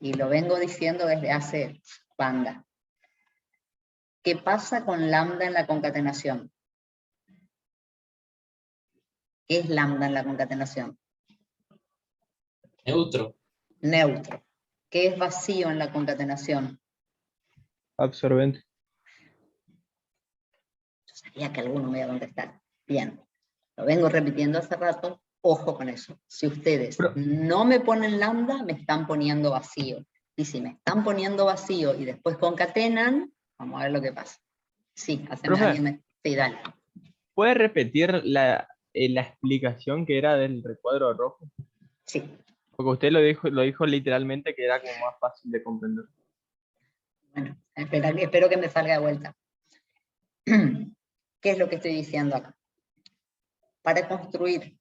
Y lo vengo diciendo desde hace banda. ¿Qué pasa con lambda en la concatenación? ¿Qué es lambda en la concatenación? Neutro. Neutro. ¿Qué es vacío en la concatenación? Absorbente. Yo sabía que alguno me iba a contestar. Bien, lo vengo repitiendo hace rato, ojo con eso. Si ustedes Pero- no me ponen lambda, me están poniendo vacío. Y si me están poniendo vacío y después concatenan, vamos a ver lo que pasa. Sí, haceme Profe. alguien. Sí, dale. ¿Puede repetir la explicación que era del recuadro rojo? Sí. Porque usted lo dijo literalmente que era como más fácil de comprender. Bueno, espero que me salga de vuelta. ¿Qué es lo que estoy diciendo acá? Para construir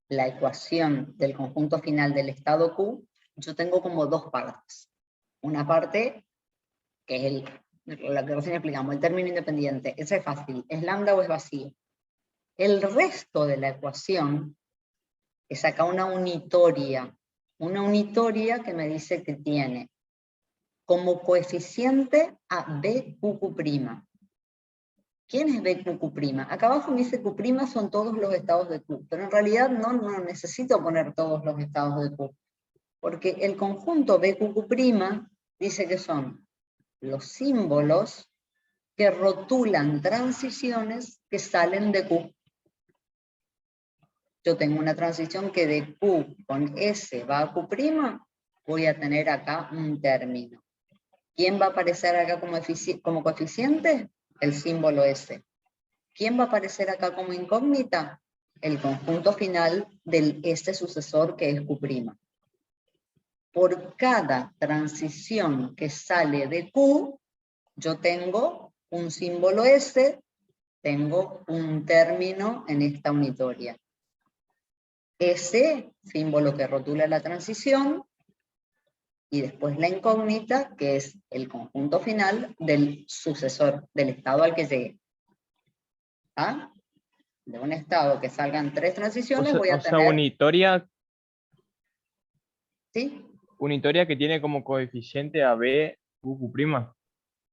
la ecuación del conjunto final del estado Q, yo tengo como dos partes. Una parte, que es la que recién explicamos, el término independiente. Ese es fácil, ¿es lambda o es vacío? El resto de la ecuación es acá una unitoria. una unitoria que me dice que tiene como coeficiente a BQQ'. ¿Quién es BQQ'? Acá abajo me dice Q' son todos los estados de Q, pero en realidad no necesito poner todos los estados de Q, porque el conjunto BQQ' dice que son los símbolos que rotulan transiciones que salen de Q. Yo tengo una transición que de Q con S va a Q', voy a tener acá un término. ¿Quién va a aparecer acá como coeficiente? El símbolo S. ¿Quién va a aparecer acá como incógnita? El conjunto final del S sucesor que es Q'. Por cada transición que sale de Q, yo tengo un símbolo S, tengo un término en esta unitoria. S, símbolo que rotula la transición, y después la incógnita, que es el conjunto final del sucesor, del estado al que llegue. ¿Ah? De un estado que salgan 3 transiciones, voy a tener... unitoria, ¿sí? unitoria que tiene como coeficiente a B, QQ'.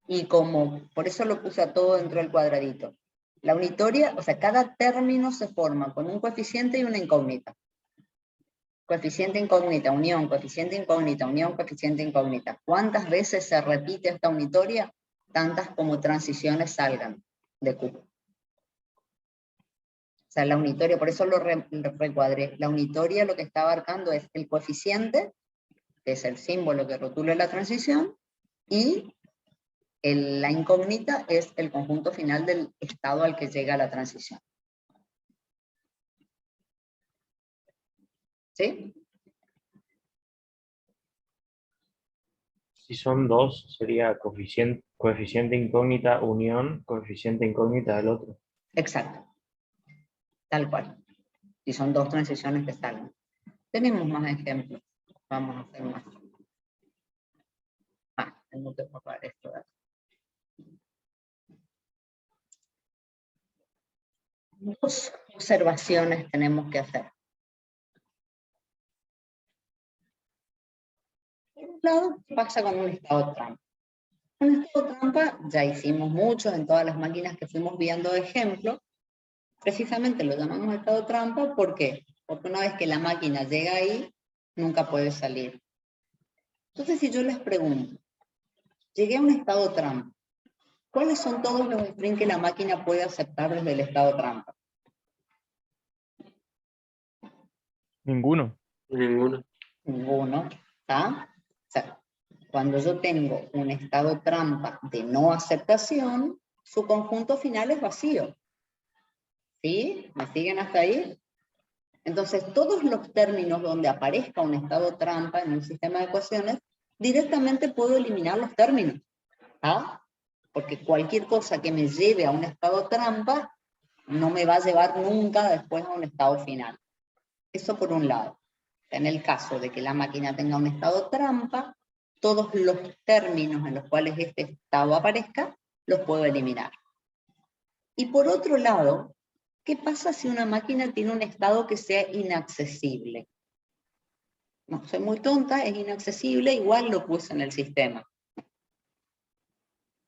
Y como, por eso lo puse a todo dentro del cuadradito. La unitoria, o sea, cada término se forma con un coeficiente y una incógnita. Coeficiente incógnita, unión, coeficiente incógnita, unión, coeficiente incógnita. ¿Cuántas veces se repite esta unitoria? Tantas como transiciones salgan de Q. O sea, la unitoria, por eso lo recuadré. La unitoria lo que está abarcando es el coeficiente, que es el símbolo que rotula la transición, y la incógnita es el conjunto final del estado al que llega la transición. ¿Sí? Si son dos, sería coeficiente incógnita unión, coeficiente incógnita del otro. Exacto. Tal cual. Y son 2 transiciones que salen. Tenemos más ejemplos. Vamos a hacer más. Tengo que borrar esto de aquí. 2 observaciones tenemos que hacer. Por un lado, ¿qué pasa con un estado trampa? Un estado trampa ya hicimos mucho en todas las máquinas que fuimos viendo de ejemplo. Precisamente lo llamamos estado trampa, ¿por qué? Porque una vez que la máquina llega ahí, nunca puede salir. Entonces, si yo les pregunto, llegué a un estado trampa, ¿cuáles son todos los strings que la máquina puede aceptar desde el estado trampa? Ninguno. Ninguno. Ninguno. ¿Está? O sea, cuando yo tengo un estado trampa de no aceptación, su conjunto final es vacío. ¿Sí? ¿Me siguen hasta ahí? Entonces, todos los términos donde aparezca un estado trampa en un sistema de ecuaciones, directamente puedo eliminar los términos. ¿Ah? Porque cualquier cosa que me lleve a un estado trampa no me va a llevar nunca después a un estado final. Eso por un lado. En el caso de que la máquina tenga un estado trampa, todos los términos en los cuales este estado aparezca, los puedo eliminar. Y por otro lado, ¿qué pasa si una máquina tiene un estado que sea inaccesible? No, soy muy tonta, es inaccesible, igual lo puse en el sistema.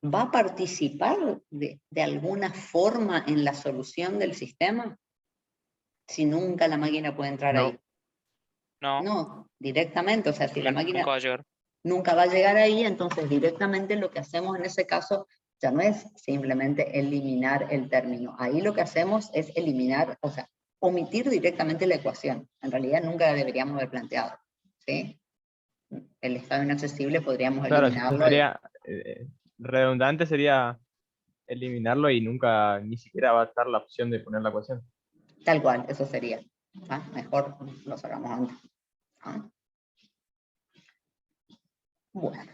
¿Va a participar de alguna forma en la solución del sistema? Si nunca la máquina puede entrar No. ahí. No, No, directamente, o sea, si la máquina nunca va a llegar. nunca va a llegar ahí, entonces directamente lo que hacemos en ese caso ya no es simplemente eliminar el término. Ahí lo que hacemos es eliminar, o sea, omitir directamente la ecuación. En realidad nunca la deberíamos haber planteado, ¿sí? El estado inaccesible podríamos Claro, eliminarlo. sería redundante sería eliminarlo y nunca ni siquiera va a estar la opción de poner la ecuación. Tal cual, eso sería. ¿Ah? Mejor lo sacamos antes. ¿Ah? Bueno.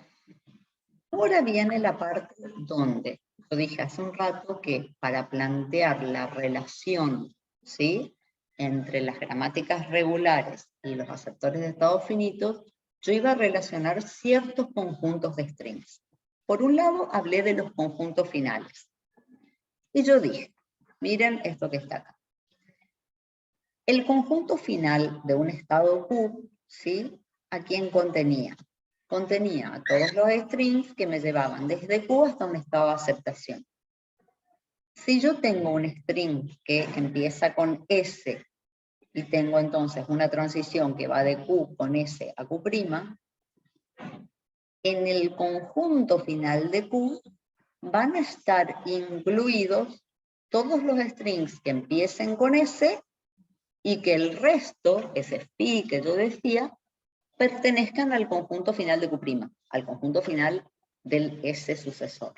Ahora viene la parte donde yo dije hace un rato que para plantear la relación, ¿sí?, entre las gramáticas regulares y los aceptores de estados finitos, yo iba a relacionar ciertos conjuntos de strings. Por un lado, hablé de los conjuntos finales. Y yo dije, miren esto que está acá. El conjunto final de un estado Q, ¿sí?, ¿a quién contenía? Contenía a todos los strings que me llevaban desde Q hasta un estado de aceptación. Si yo tengo un string que empieza con S y tengo entonces una transición que va de Q con S a Q', en el conjunto final de Q van a estar incluidos todos los strings que empiecen con S y que el resto, ese phi que yo decía, pertenezcan al conjunto final de Q', al conjunto final del S sucesor.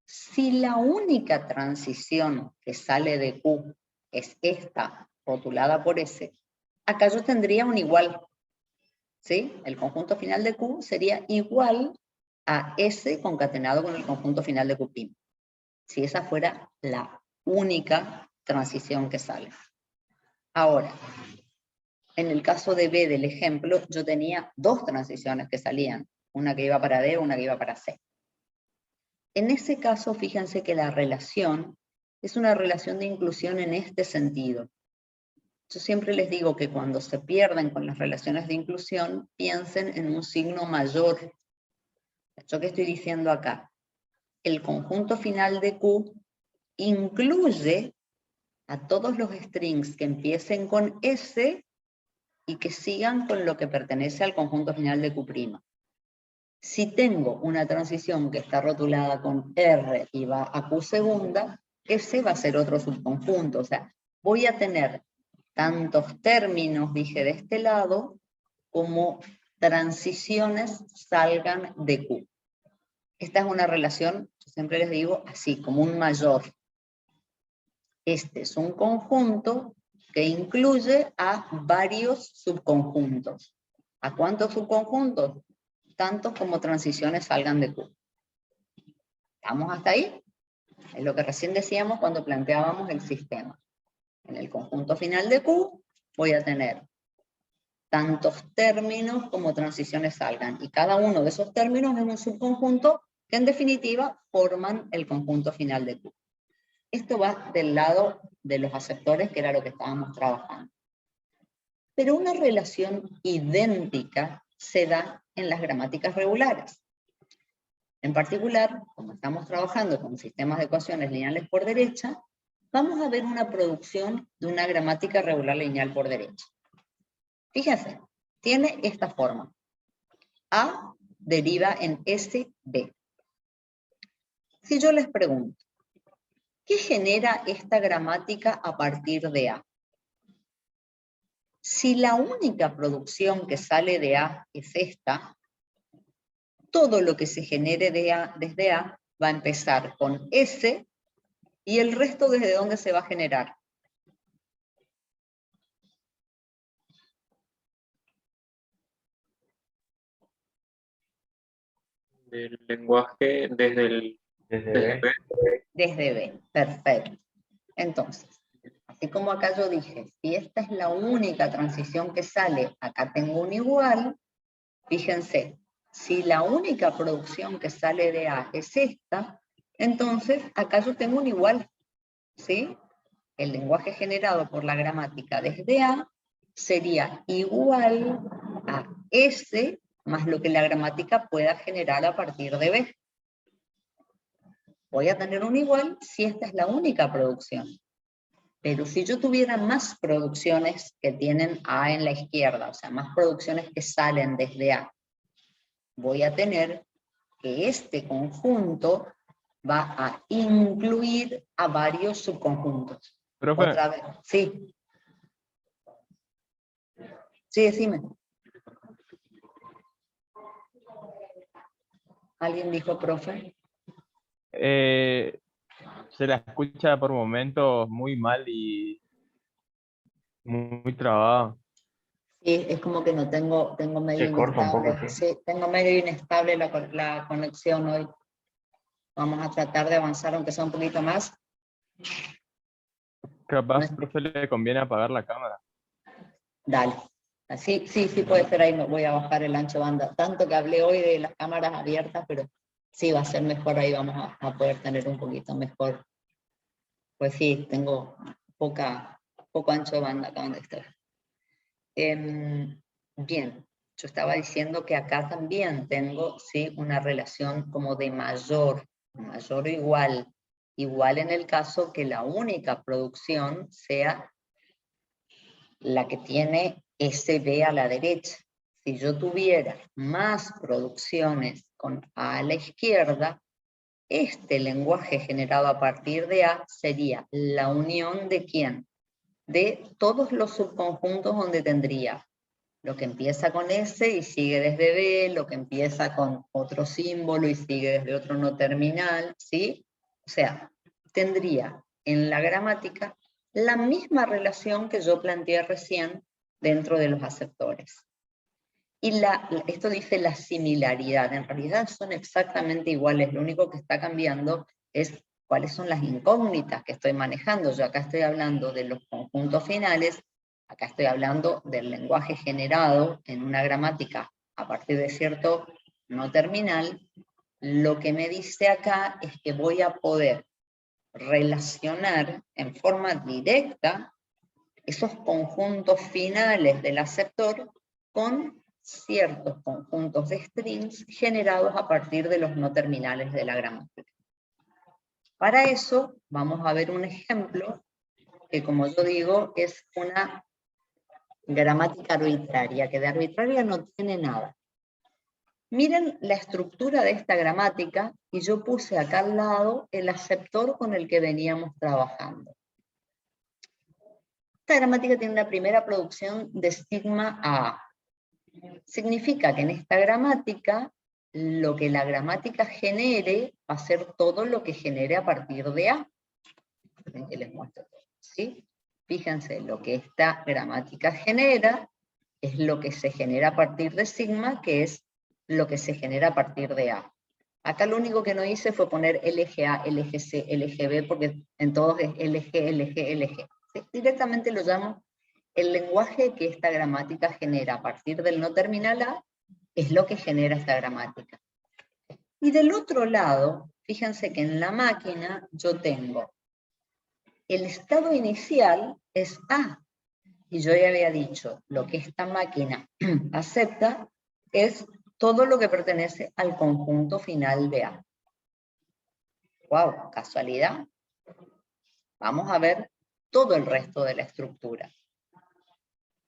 Si la única transición que sale de Q es esta, rotulada por S, acá yo tendría un igual. ¿Sí? El conjunto final de Q sería igual a S concatenado con el conjunto final de Q'. Si esa fuera la única transición que sale. Ahora, en el caso de B del ejemplo, yo tenía dos transiciones que salían, una que iba para D, una que iba para C. En ese caso, fíjense que la relación es una relación de inclusión en este sentido. Yo siempre les digo que cuando se pierden con las relaciones de inclusión, piensen en un signo mayor. ¿Yo qué estoy diciendo acá? El conjunto final de Q incluye a todos los strings que empiecen con S y que sigan con lo que pertenece al conjunto final de Q'. Si tengo una transición que está rotulada con R y va a Q segunda, ese va a ser otro subconjunto. O sea, voy a tener tantos términos, dije, de este lado, como transiciones salgan de Q. Esta es una relación, yo siempre les digo, así, como un mayor. Este es un conjunto que incluye a varios subconjuntos. ¿A cuántos subconjuntos? Tantos como transiciones salgan de Q. ¿Estamos hasta ahí? Es lo que recién decíamos cuando planteábamos el sistema. En el conjunto final de Q voy a tener tantos términos como transiciones salgan. Y cada uno de esos términos es un subconjunto que en definitiva forman el conjunto final de Q. Esto va del lado de los aceptores, que era lo que estábamos trabajando. Pero una relación idéntica se da en las gramáticas regulares. En particular, como estamos trabajando con sistemas de ecuaciones lineales por derecha, vamos a ver una producción de una gramática regular lineal por derecha. Fíjense, tiene esta forma. A deriva en SB. Si yo les pregunto, ¿qué genera esta gramática a partir de A? Si la única producción que sale de A es esta, todo lo que se genere desde A va a empezar con S y el resto desde dónde se va a generar. Del lenguaje desde Desde B. Desde B, perfecto. Entonces, así como acá yo dije, si esta es la única transición que sale, acá tengo un igual, fíjense, si la única producción que sale de A es esta, entonces acá yo tengo un igual, ¿sí? El lenguaje generado por la gramática desde A sería igual a S más lo que la gramática pueda generar a partir de B. Voy a tener un igual si esta es la única producción. Pero si yo tuviera más producciones que tienen A en la izquierda, o sea, más producciones que salen desde A, voy a tener que este conjunto va a incluir a varios subconjuntos. Profe, Otra vez, sí. Sí, decime. ¿Alguien dijo profe? se la escucha por momentos muy mal y muy trabado. Sí, es como que no tengo medio Se corta un poco, inestable. sí. Sí, tengo medio inestable la conexión hoy. Vamos a tratar de avanzar aunque sea un poquito más. Capaz, No, profe, le conviene apagar la cámara. dale. Sí puede ser ahí, me voy a bajar el ancho banda. Tanto que hablé hoy de las cámaras abiertas, pero sí va a ser mejor ahí, vamos a poder tener un poquito mejor. Pues sí, tengo poco ancho de banda acá donde estoy. Bien, yo estaba diciendo que acá también tengo, ¿sí?, una relación como de mayor o igual. Igual en el caso que la única producción sea la que tiene SB a la derecha. Si yo tuviera más producciones con A a la izquierda, este lenguaje generado a partir de A sería la unión de ¿quién? De todos los subconjuntos donde tendría lo que empieza con S y sigue desde B, lo que empieza con otro símbolo y sigue desde otro no terminal, ¿sí? O sea, tendría en la gramática la misma relación que yo planteé recién dentro de los aceptores. Y esto dice la similaridad, en realidad son exactamente iguales, lo único que está cambiando es cuáles son las incógnitas que estoy manejando. Yo acá estoy hablando de los conjuntos finales, acá estoy hablando del lenguaje generado en una gramática a partir de cierto no terminal. Lo que me dice acá es que voy a poder relacionar en forma directa esos conjuntos finales del aceptor con ciertos conjuntos de strings generados a partir de los no terminales de la gramática. Para eso vamos a ver un ejemplo que, como yo digo, es una gramática arbitraria, que de arbitraria no tiene nada. Miren la estructura de esta gramática y yo puse acá al lado el aceptor con el que veníamos trabajando. Esta gramática tiene una primera producción de sigma A. Significa que en esta gramática, lo que la gramática genere va a ser todo lo que genere a partir de A. Que les muestro, ¿sí? Fíjense, lo que esta gramática genera es lo que se genera a partir de sigma, que es lo que se genera a partir de A. Acá lo único que no hice fue poner LGA, LGC, LGB, porque en todos es LG, LG, LG. ¿Sí? Directamente lo llamo el lenguaje que esta gramática genera a partir del no terminal A, es lo que genera esta gramática. Y del otro lado, fíjense que en la máquina yo tengo el estado inicial es A, y yo ya había dicho, lo que esta máquina acepta es todo lo que pertenece al conjunto final de A. ¡Wow! ¿Casualidad? Vamos a ver todo el resto de la estructura.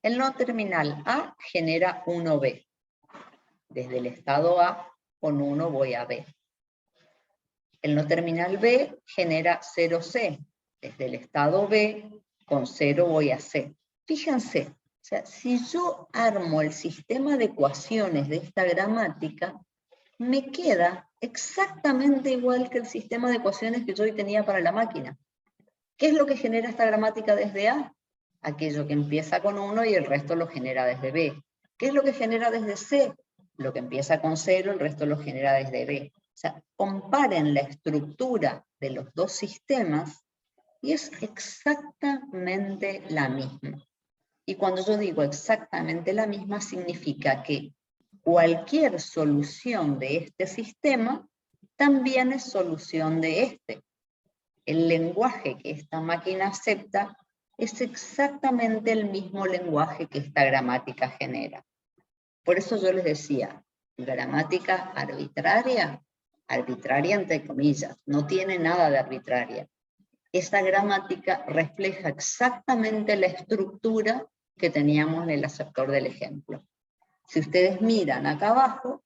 El no terminal A genera 1B. Desde el estado A, con 1 voy a B. El no terminal B genera 0C. Desde el estado B, con 0 voy a C. Fíjense, o sea, si yo armo el sistema de ecuaciones de esta gramática, me queda exactamente igual que el sistema de ecuaciones que yo hoy tenía para la máquina. ¿Qué es lo que genera esta gramática desde A? Aquello que empieza con 1 y el resto lo genera desde B. ¿Qué es lo que genera desde C? Lo que empieza con 0, el resto lo genera desde B. O sea, comparen la estructura de los dos sistemas y es exactamente la misma. Y cuando yo digo exactamente la misma, significa que cualquier solución de este sistema también es solución de este. El lenguaje que esta máquina acepta es exactamente el mismo lenguaje que esta gramática genera. Por eso yo les decía, gramática arbitraria, arbitraria entre comillas, no tiene nada de arbitraria. Esta gramática refleja exactamente la estructura que teníamos en el aceptor del ejemplo. Si ustedes miran acá abajo,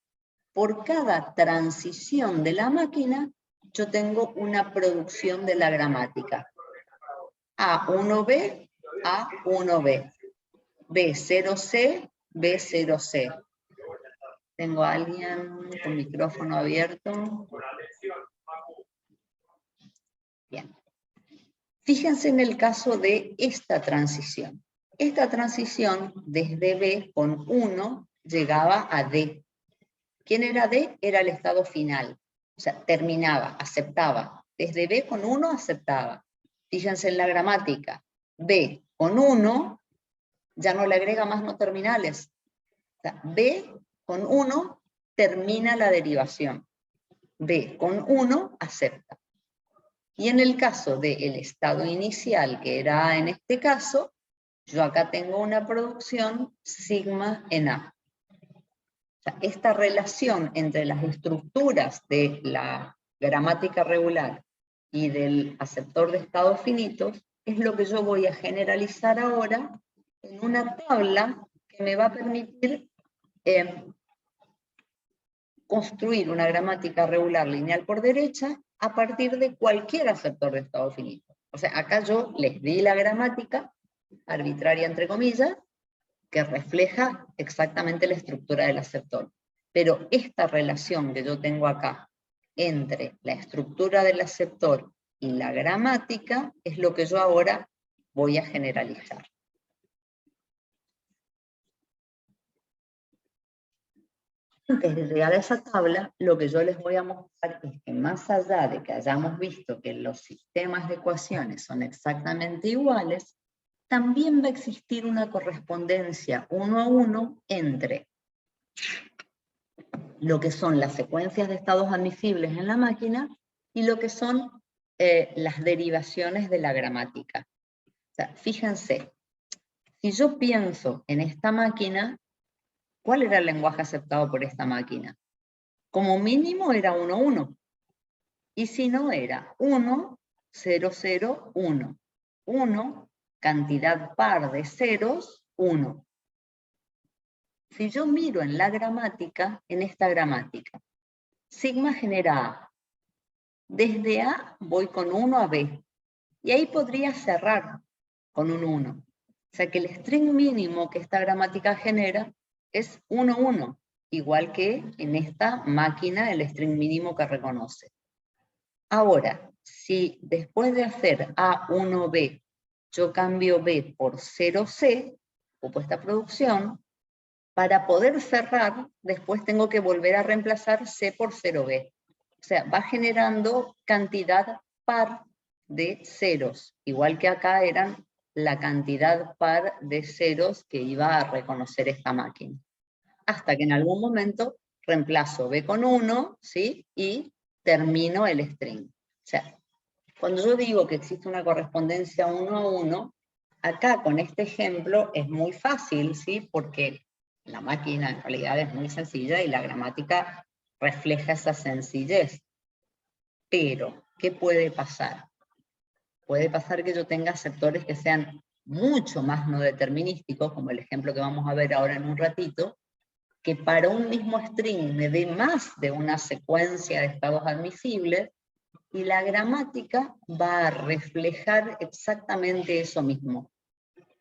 por cada transición de la máquina, yo tengo una producción de la gramática. A1B, A1B. B0C, B0C. ¿Tengo a alguien con micrófono abierto? Bien. Fíjense en el caso de esta transición. Esta transición desde B con 1 llegaba a D. ¿Quién era D? Era el estado final. O sea, terminaba, aceptaba. Desde B con 1 aceptaba. Fíjense en la gramática. B con 1 ya no le agrega más no terminales. O sea, B con 1 termina la derivación. B con 1 acepta. Y en el caso del estado inicial, que era A en este caso, Yo acá tengo una producción sigma en A. O sea, esta relación entre las estructuras de la gramática regular y del aceptor de estados finitos es lo que yo voy a generalizar ahora en una tabla que me va a permitir construir una gramática regular lineal por derecha a partir de cualquier aceptor de estado finito. O sea, acá yo les di la gramática, arbitraria entre comillas, que refleja exactamente la estructura del aceptor. Pero esta relación que yo tengo acá entre la estructura del aceptor y la gramática es lo que yo ahora voy a generalizar. Antes de llegar a esa tabla, lo que yo les voy a mostrar es que más allá de que hayamos visto que los sistemas de ecuaciones son exactamente iguales, también va a existir una correspondencia 1 a 1 entre lo que son las secuencias de estados admisibles en la máquina y lo que son las derivaciones de la gramática. O sea, fíjense, si yo pienso en esta máquina, ¿cuál era el lenguaje aceptado por esta máquina? Como mínimo era 1, 1. Y si no era 1, 0, 0, 1. 1, cantidad par de ceros, 1. Si yo miro en la gramática, en esta gramática, sigma genera A. Desde A voy con 1 a B. Y ahí podría cerrar con un 1. O sea que el string mínimo que esta gramática genera es 1, 1. Igual que en esta máquina el string mínimo que reconoce. Ahora, si después de hacer A1B, yo cambio B por 0C, ocupo esta producción, para poder cerrar, después tengo que volver a reemplazar C por 0B. O sea, va generando cantidad par de ceros, igual que acá eran la cantidad par de ceros que iba a reconocer esta máquina. Hasta que en algún momento reemplazo B con 1, ¿sí? Y termino el string. O sea, cuando yo digo que existe una correspondencia 1 a 1, acá con este ejemplo es muy fácil, ¿sí? Porque la máquina en realidad es muy sencilla y la gramática refleja esa sencillez. Pero, ¿qué puede pasar? Puede pasar que yo tenga aceptores que sean mucho más no determinísticos, como el ejemplo que vamos a ver ahora en un ratito, que para un mismo string me dé más de una secuencia de estados admisibles, y la gramática va a reflejar exactamente eso mismo.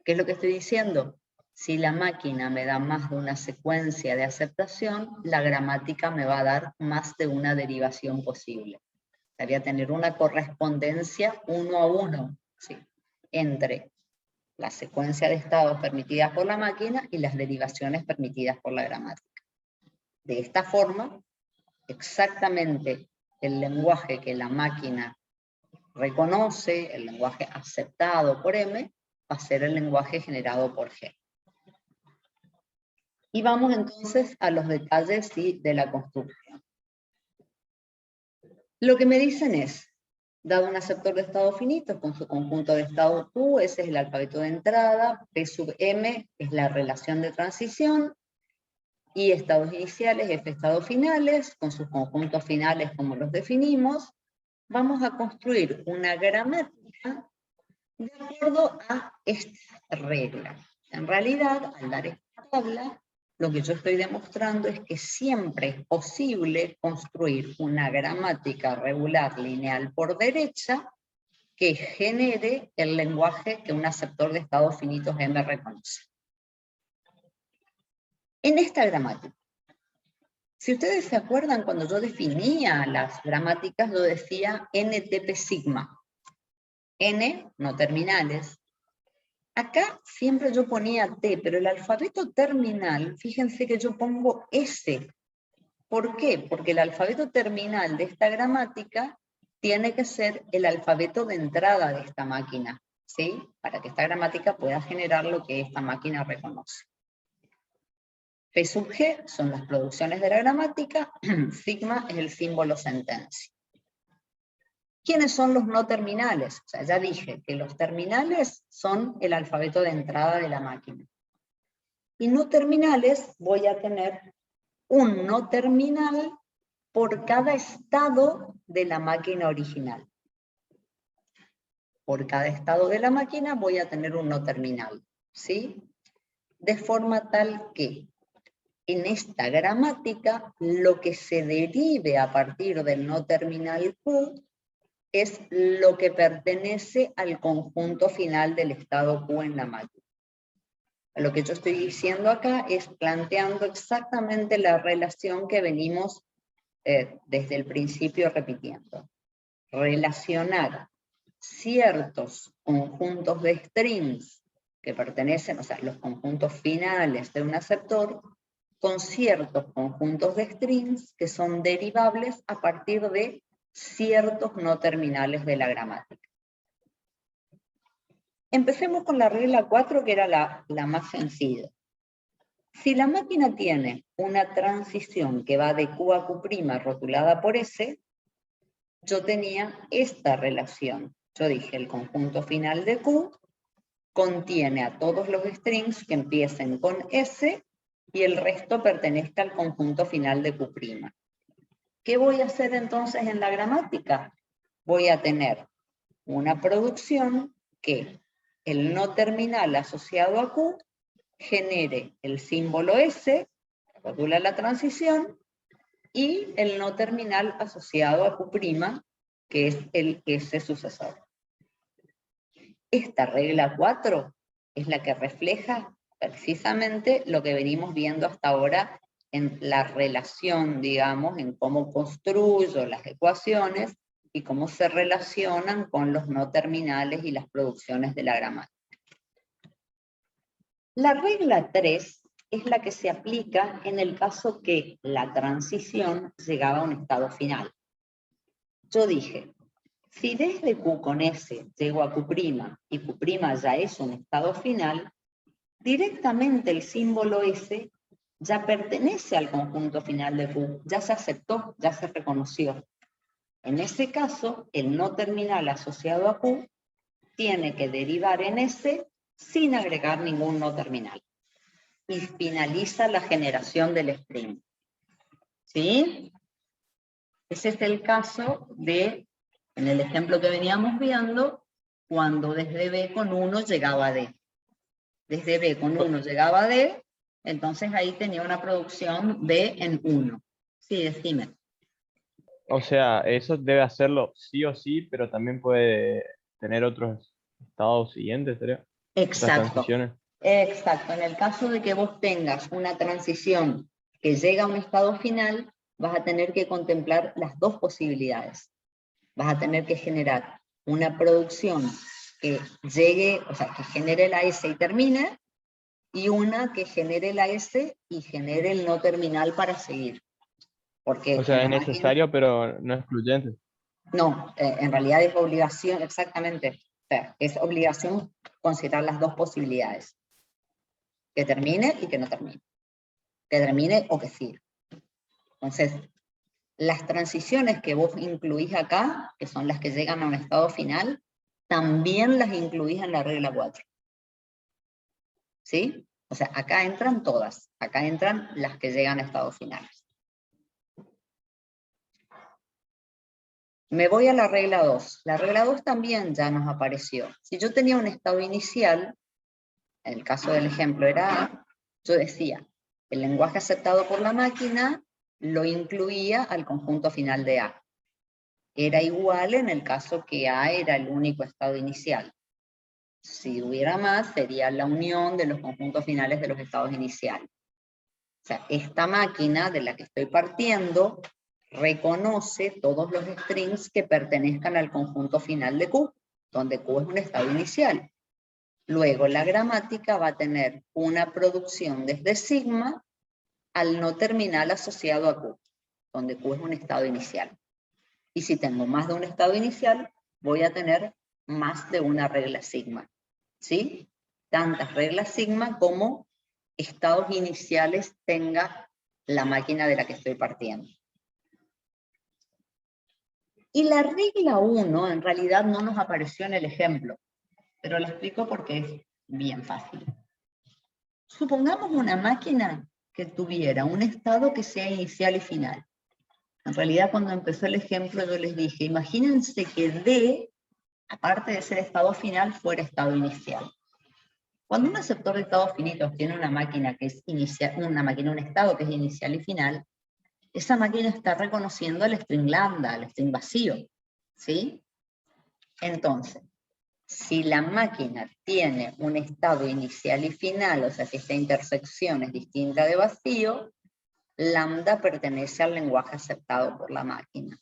¿Qué es lo que estoy diciendo? Si la máquina me da más de una secuencia de aceptación, la gramática me va a dar más de una derivación posible. Voy a tener una correspondencia 1 a 1, ¿sí? Entre la secuencia de estados permitidas por la máquina y las derivaciones permitidas por la gramática. De esta forma, exactamente el lenguaje que la máquina reconoce, el lenguaje aceptado por M, va a ser el lenguaje generado por G. Y vamos entonces a los detalles, ¿sí?, de la construcción. Lo que me dicen es, dado un aceptor de estado finito con su conjunto de estados Q, ese es el alfabeto de entrada, P sub M es la relación de transición, y estados iniciales, F estados finales, con sus conjuntos finales como los definimos, vamos a construir una gramática de acuerdo a esta regla. En realidad, al dar esta tabla, lo que yo estoy demostrando es que siempre es posible construir una gramática regular lineal por derecha que genere el lenguaje que un aceptor de estados finitos M reconoce. En esta gramática, si ustedes se acuerdan, cuando yo definía las gramáticas, yo decía NTP sigma. N, no terminales. Acá siempre yo ponía T, pero el alfabeto terminal, fíjense que yo pongo S. ¿Por qué? Porque el alfabeto terminal de esta gramática tiene que ser el alfabeto de entrada de esta máquina, ¿sí? Para que esta gramática pueda generar lo que esta máquina reconoce. P sub G son las producciones de la gramática, sigma es el símbolo sentencia. ¿Quiénes son los no terminales? O sea, ya dije que los terminales son el alfabeto de entrada de la máquina. Y no terminales voy a tener un no terminal por cada estado de la máquina original. Por cada estado de la máquina voy a tener un no terminal, ¿sí? De forma tal que en esta gramática lo que se derive a partir del no terminal Q es lo que pertenece al conjunto final del estado Q en la máquina. Lo que yo estoy diciendo acá es planteando exactamente la relación que venimos desde el principio repitiendo. Relacionar ciertos conjuntos de strings que pertenecen, o sea, los conjuntos finales de un aceptor, con ciertos conjuntos de strings que son derivables a partir de ciertos no terminales de la gramática. Empecemos con la regla 4, que era la más sencilla. Si la máquina tiene una transición que va de Q a Q' rotulada por S, yo tenía esta relación. Yo dije, el conjunto final de Q contiene a todos los strings que empiecen con S y el resto pertenezca al conjunto final de Q'. ¿Qué voy a hacer entonces en la gramática? Voy a tener una producción que el no terminal asociado a Q genere el símbolo S, que rotula la transición, y el no terminal asociado a Q', que es el S sucesor. Esta regla 4 es la que refleja precisamente lo que venimos viendo hasta ahora en la relación, digamos, en cómo construyo las ecuaciones y cómo se relacionan con los no terminales y las producciones de la gramática. La regla 3 es la que se aplica en el caso que la transición llegaba a un estado final. Yo dije, si desde Q con S llego a Q' y Q' ya es un estado final, directamente el símbolo S ya pertenece al conjunto final de Q, ya se aceptó, ya se reconoció. En ese caso, el no terminal asociado a Q tiene que derivar en S sin agregar ningún no terminal. Y finaliza la generación del string. ¿Sí? Ese es el caso de, en el ejemplo que veníamos viendo, cuando desde B con 1 llegaba a D. Desde B con 1 llegaba a D, entonces ahí tenía una producción B en 1. Sí, decime. O sea, eso debe hacerlo sí o sí, pero también puede tener otros estados siguientes, ¿sería? Otras Exacto. transiciones. Exacto. En el caso de que vos tengas una transición que llega a un estado final, vas a tener que contemplar las dos posibilidades. Vas a tener que generar una producción que llegue, o sea, que genere la S y termine, y una que genere la S y genere el no terminal para seguir. Porque O sea, en es la necesario, pero no excluyente. No, en realidad es obligación, exactamente. O sea, es obligación considerar las dos posibilidades. Que termine y que no termine. Que termine o que siga. Entonces, las transiciones que vos incluís acá, que son las que llegan a un estado final, también las incluís en la regla 4. ¿Sí? O sea, acá entran todas. Acá entran las que llegan a estados finales. Me voy a la regla 2. La regla 2 también ya nos apareció. Si yo tenía un estado inicial, en el caso del ejemplo era A, yo decía, el lenguaje aceptado por la máquina lo incluía al conjunto final de A. Era igual en el caso que A era el único estado inicial. Si hubiera más, sería la unión de los conjuntos finales de los estados iniciales. O sea, esta máquina de la que estoy partiendo reconoce todos los strings que pertenezcan al conjunto final de Q, donde Q es un estado inicial. Luego la gramática va a tener una producción desde sigma al no terminal asociado a Q, donde Q es un estado inicial. Y si tengo más de un estado inicial, voy a tener más de una regla sigma. ¿Sí? Tantas reglas sigma como estados iniciales tenga la máquina de la que estoy partiendo. Y la regla 1 en realidad no nos apareció en el ejemplo, pero la explico porque es bien fácil. Supongamos una máquina que tuviera un estado que sea inicial y final. En realidad, cuando empezó el ejemplo, yo les dije, imagínense que D, aparte de ser estado final, fuera estado inicial. Cuando un aceptor de estados finitos tiene una máquina que es inicial, un estado que es inicial y final, esa máquina está reconociendo el string lambda, el string vacío, ¿sí? Entonces, si la máquina tiene un estado inicial y final, o sea, si esta intersección es distinta de vacío, lambda pertenece al lenguaje aceptado por la máquina.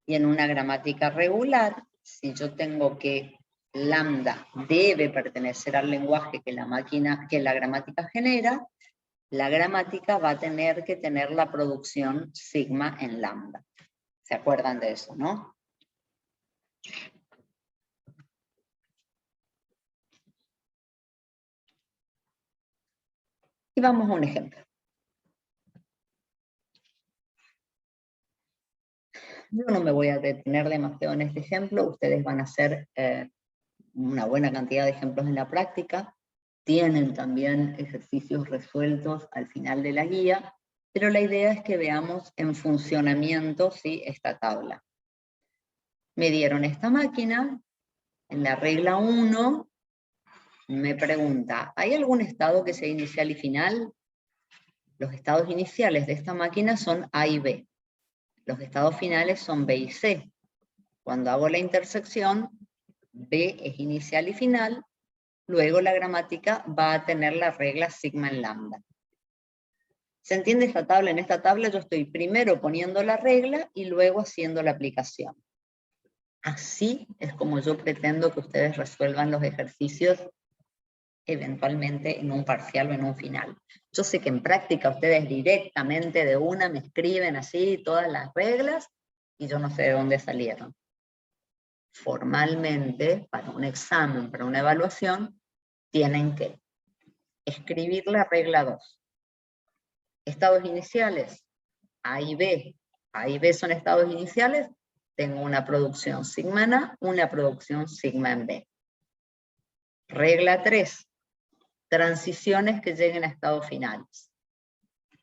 Y en una gramática regular, si yo tengo que lambda debe pertenecer al lenguaje que la gramática genera, la gramática va a tener que tener la producción sigma en lambda. ¿Se acuerdan de eso, no? Y vamos a un ejemplo. Yo no me voy a detener demasiado en este ejemplo, ustedes van a hacer una buena cantidad de ejemplos en la práctica, tienen también ejercicios resueltos al final de la guía, pero la idea es que veamos en funcionamiento, ¿sí?, esta tabla. Me dieron esta máquina, en la regla 1 me pregunta, ¿hay algún estado que sea inicial y final? Los estados iniciales de esta máquina son A y B. Los estados finales son B y C. Cuando hago la intersección, B es inicial y final, luego la gramática va a tener la regla sigma en lambda. ¿Se entiende esta tabla? En esta tabla yo estoy primero poniendo la regla y luego haciendo la aplicación. Así es como yo pretendo que ustedes resuelvan los ejercicios eventualmente en un parcial o en un final. Yo sé que en práctica ustedes directamente de una me escriben así todas las reglas y yo no sé de dónde salieron. Formalmente, para un examen, para una evaluación, tienen que escribir la regla 2. Estados iniciales, A y B. A y B son estados iniciales, tengo una producción sigma en A, una producción sigma en B. Regla 3. Transiciones que lleguen a estados finales.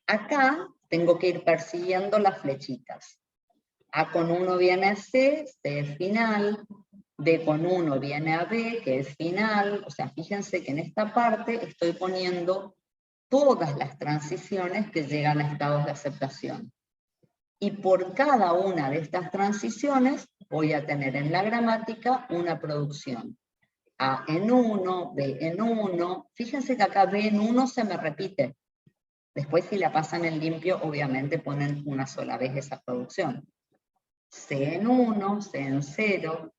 Acá tengo que ir persiguiendo las flechitas. A con 1 viene a C, C es final. B con 1 viene a B, que es final. O sea, fíjense que en esta parte estoy poniendo todas las transiciones que llegan a estados de aceptación. Y por cada una de estas transiciones voy a tener en la gramática una producción. A en 1, B en 1. Fíjense que acá B en 1 se me repite. Después si la pasan en limpio, obviamente ponen una sola vez esa producción. C en 1, C en 0.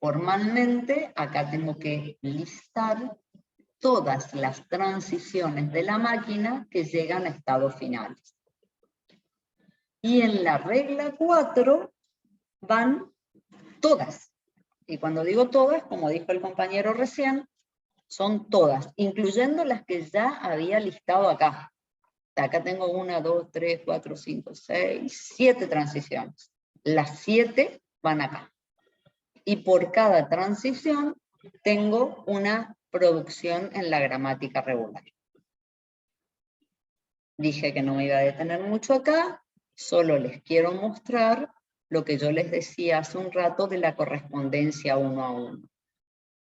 Formalmente, acá tengo que listar todas las transiciones de la máquina que llegan a estados finales. Y en la regla 4 van todas. Y cuando digo todas, como dijo el compañero recién, son todas, incluyendo las que ya había listado acá. Acá tengo 1, 2, 3, 4, 5, 6, 7 transiciones. Las 7 van acá. Y por cada transición tengo una producción en la gramática regular. Dije que no me iba a detener mucho acá, solo les quiero mostrar lo que yo les decía hace un rato de la correspondencia 1 a 1.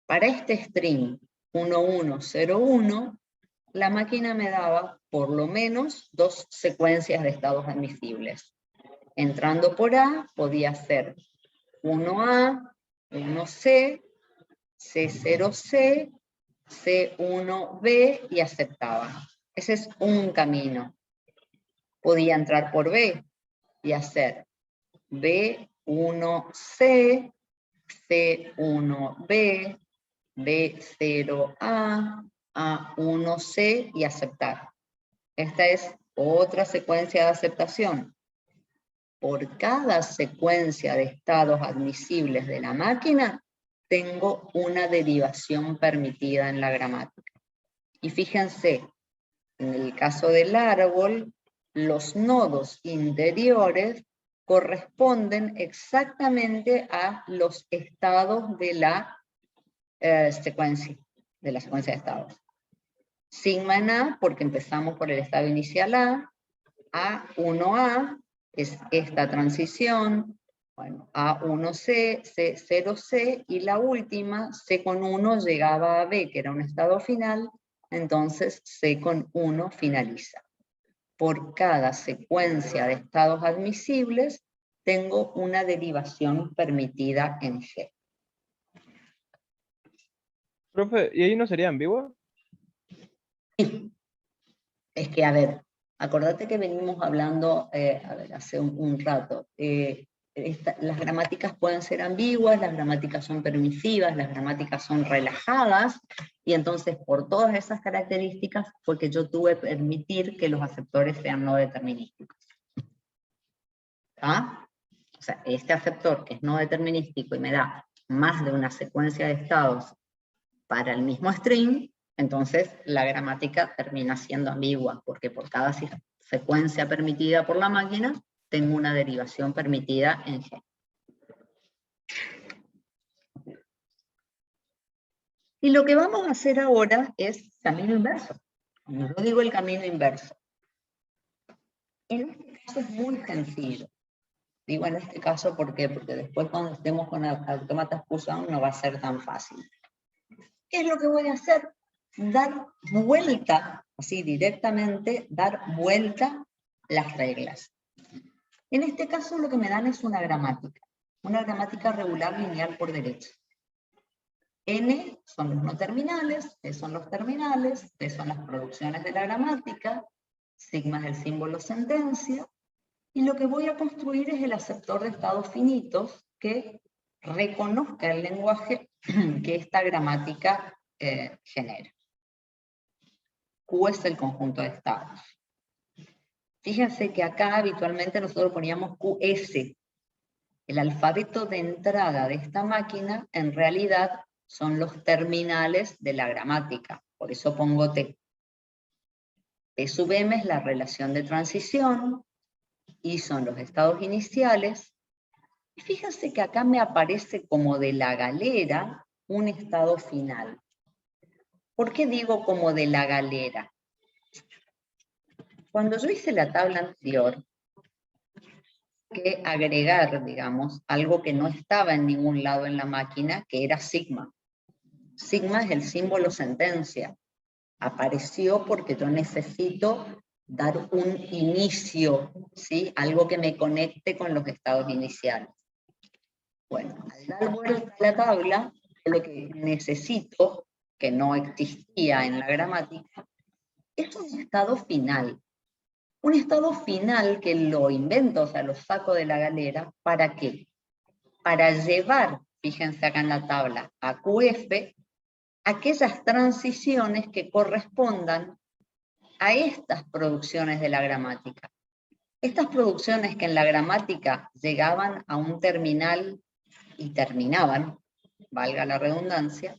Para este string 1101, la máquina me daba por lo menos 2 secuencias de estados admisibles. Entrando por A, podía ser 1A, 1C, C0C, C1B y aceptaba. Ese es un camino. Podía entrar por B y hacer B1C, C1B, B0A, A1C y aceptar. Esta es otra secuencia de aceptación. Por cada secuencia de estados admisibles de la máquina, tengo una derivación permitida en la gramática. Y fíjense, en el caso del árbol, los nodos interiores corresponden exactamente a los estados de la secuencia de estados. Sigma en A, porque empezamos por el estado inicial A1A es esta transición, bueno, A1C, C0C, y la última, C con 1 llegaba a B, que era un estado final, entonces C con 1 finaliza. Por cada secuencia de estados admisibles, tengo una derivación permitida en G. Profe, ¿y ahí no sería ambiguo? Es que, a ver, acordate que venimos hablando hace un rato. Las gramáticas pueden ser ambiguas, las gramáticas son permisivas, las gramáticas son relajadas, y entonces por todas esas características fue que yo tuve que permitir que los aceptores sean no determinísticos. ¿Ah? O sea, este aceptor que es no determinístico y me da más de una secuencia de estados para el mismo string, entonces la gramática termina siendo ambigua, porque por cada secuencia permitida por la máquina, tengo una derivación permitida en G. Y lo que vamos a hacer ahora es camino inverso. Cuando yo digo el camino inverso, en este caso es muy sencillo. Digo en este caso, ¿por qué? Porque después cuando estemos con autómatas Poisson no va a ser tan fácil. ¿Qué es lo que voy a hacer? Dar vuelta, así directamente, dar vuelta las reglas. En este caso lo que me dan es una gramática regular lineal por derecha. N son los no terminales, P son los terminales, P son las producciones de la gramática, sigma es el símbolo sentencia, y lo que voy a construir es el aceptor de estados finitos que reconozca el lenguaje que esta gramática genera. Q es el conjunto de estados. Fíjense que acá habitualmente nosotros poníamos QS. El alfabeto de entrada de esta máquina en realidad son los terminales de la gramática, por eso pongo T. P sub M es la relación de transición, I son los estados iniciales, y fíjense que acá me aparece como de la galera un estado final. ¿Por qué digo como de la galera? Cuando yo hice la tabla anterior, que agregar, digamos, algo que no estaba en ningún lado en la máquina, que era sigma. Sigma es el símbolo sentencia. Apareció porque yo necesito dar un inicio, ¿sí? Algo que me conecte con los estados iniciales. Bueno, al dar vuelta a la tabla, lo que necesito, que no existía en la gramática, es un estado final. Un estado final que lo invento, o sea, lo saco de la galera, ¿para qué? Para llevar, fíjense acá en la tabla, a QF, aquellas transiciones que correspondan a estas producciones de la gramática. Estas producciones que en la gramática llegaban a un terminal y terminaban, valga la redundancia,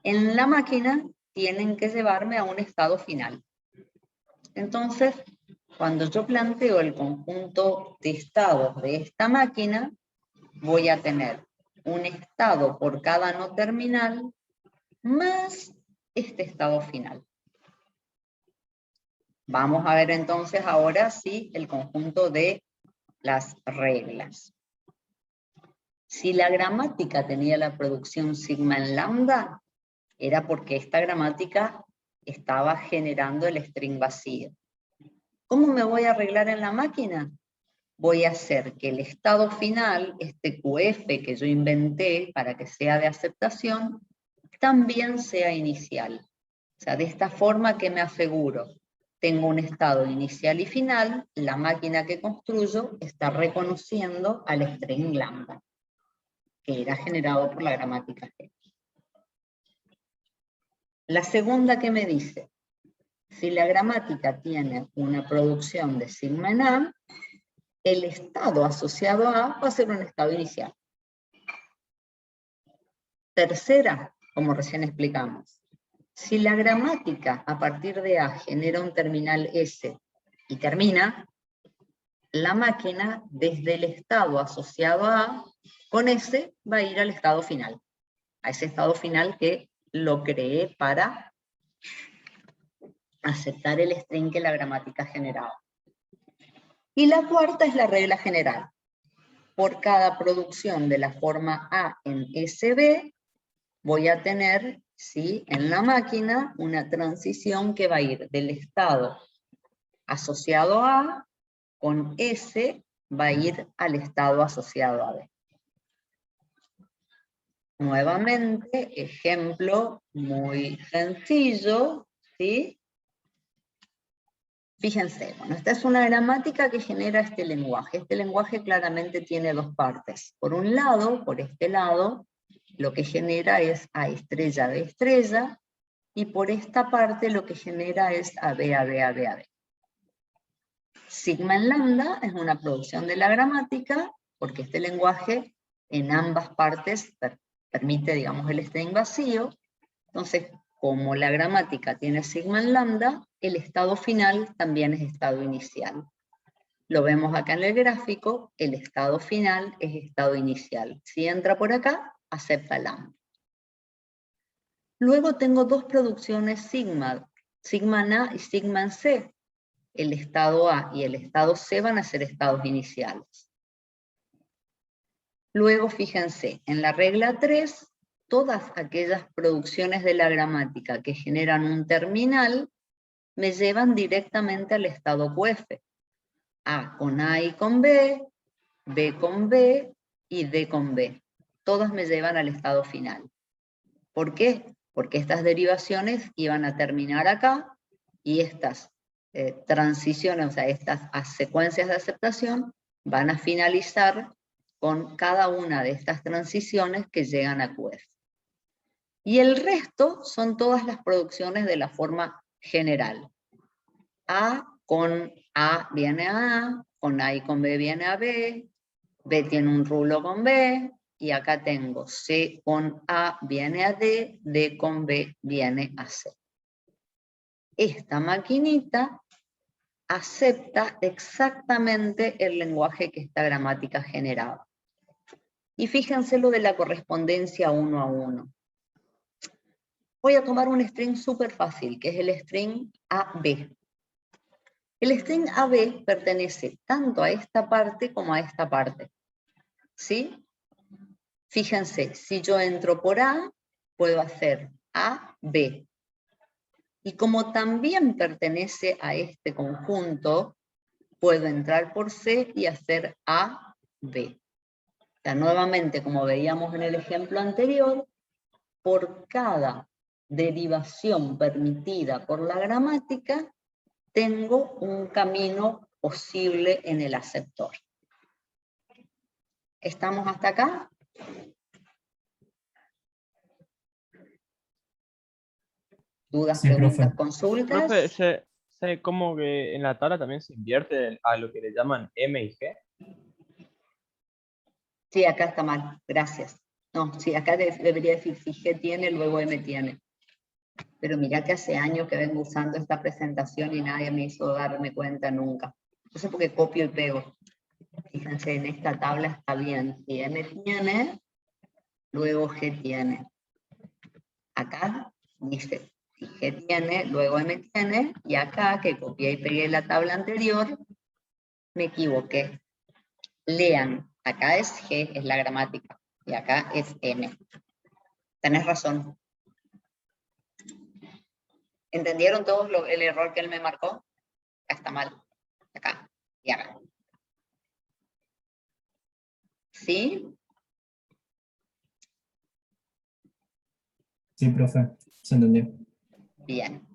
en la máquina tienen que llevarme a un estado final. Entonces, cuando yo planteo el conjunto de estados de esta máquina, voy a tener un estado por cada no terminal más este estado final. Vamos a ver entonces ahora sí el conjunto de las reglas. Si la gramática tenía la producción sigma en lambda, era porque esta gramática estaba generando el string vacío. ¿Cómo me voy a arreglar en la máquina? Voy a hacer que el estado final, este QF que yo inventé para que sea de aceptación, también sea inicial. O sea, de esta forma que me aseguro, tengo un estado inicial y final, la máquina que construyo está reconociendo al string lambda, que era generado por la gramática G. La segunda que me dice, si la gramática tiene una producción de sigma en A, el estado asociado a A va a ser un estado inicial. Tercera, como recién explicamos, si la gramática a partir de A genera un terminal S y termina, la máquina desde el estado asociado a A, con ese va a ir al estado final. A ese estado final que lo creé para aceptar el string que la gramática generaba. Y la cuarta es la regla general. Por cada producción de la forma A en SB, voy a tener, ¿sí?, en la máquina una transición que va a ir del estado asociado a A, con S va a ir al estado asociado a B. Nuevamente, ejemplo muy sencillo, ¿sí? Fíjense, bueno, esta es una gramática que genera este lenguaje. Este lenguaje claramente tiene dos partes. Por un lado, por este lado, lo que genera es A estrella, B estrella, y por esta parte lo que genera es AB, AB, AB, AB. Sigma en lambda es una producción de la gramática, porque este lenguaje en ambas partes permite, digamos, el string vacío. Entonces, como la gramática tiene sigma en lambda, el estado final también es estado inicial. Lo vemos acá en el gráfico, el estado final es estado inicial. Si entra por acá, acepta lambda. Luego tengo dos producciones sigma, sigma en A y sigma en C. El estado A y el estado C van a ser estados iniciales. Luego, fíjense, en la regla 3, todas aquellas producciones de la gramática que generan un terminal me llevan directamente al estado QF. A con A y con B con B y D con B. Todas me llevan al estado final. ¿Por qué? Porque estas derivaciones iban a terminar acá y estas transiciones, o sea, estas secuencias de aceptación van a finalizar con cada una de estas transiciones que llegan a QF. Y el resto son todas las producciones de la forma general. A con A viene a A, con A y con B viene a B, B tiene un rulo con B, y acá tengo C con A viene a D, D con B viene a C. Esta maquinita acepta exactamente el lenguaje que esta gramática generaba. Y fíjense lo de la correspondencia 1 a 1. Voy a tomar un string súper fácil, que es el string AB. El string AB pertenece tanto a esta parte como a esta parte. ¿Sí? Fíjense, si yo entro por A, puedo hacer AB. Y como también pertenece a este conjunto, puedo entrar por C y hacer AB. O sea, nuevamente, como veíamos en el ejemplo anterior, por cada derivación permitida por la gramática, tengo un camino posible en el aceptor. ¿Estamos hasta acá? ¿Dudas, Sí, preguntas, profe. consultas? Profe, ¿sé cómo que en la tabla también se invierte a lo que le llaman M y G? Sí, acá está mal, gracias. No, sí, acá debería decir si G tiene, luego M tiene. Pero mirá que hace años que vengo usando esta presentación y nadie me hizo darme cuenta nunca. No sé por qué copio y pego. Fíjense, en esta tabla está bien. Si M tiene, luego G tiene. Acá dice, si G tiene, luego M tiene, y acá, que copié y pegué la tabla anterior, me equivoqué. Lean, acá es G, es la gramática, y acá es M. Tenés razón. ¿Entendieron todos el error que él me marcó? Acá está mal, acá y acá. ¿Sí? Sí, profe. Se entendió. Bien.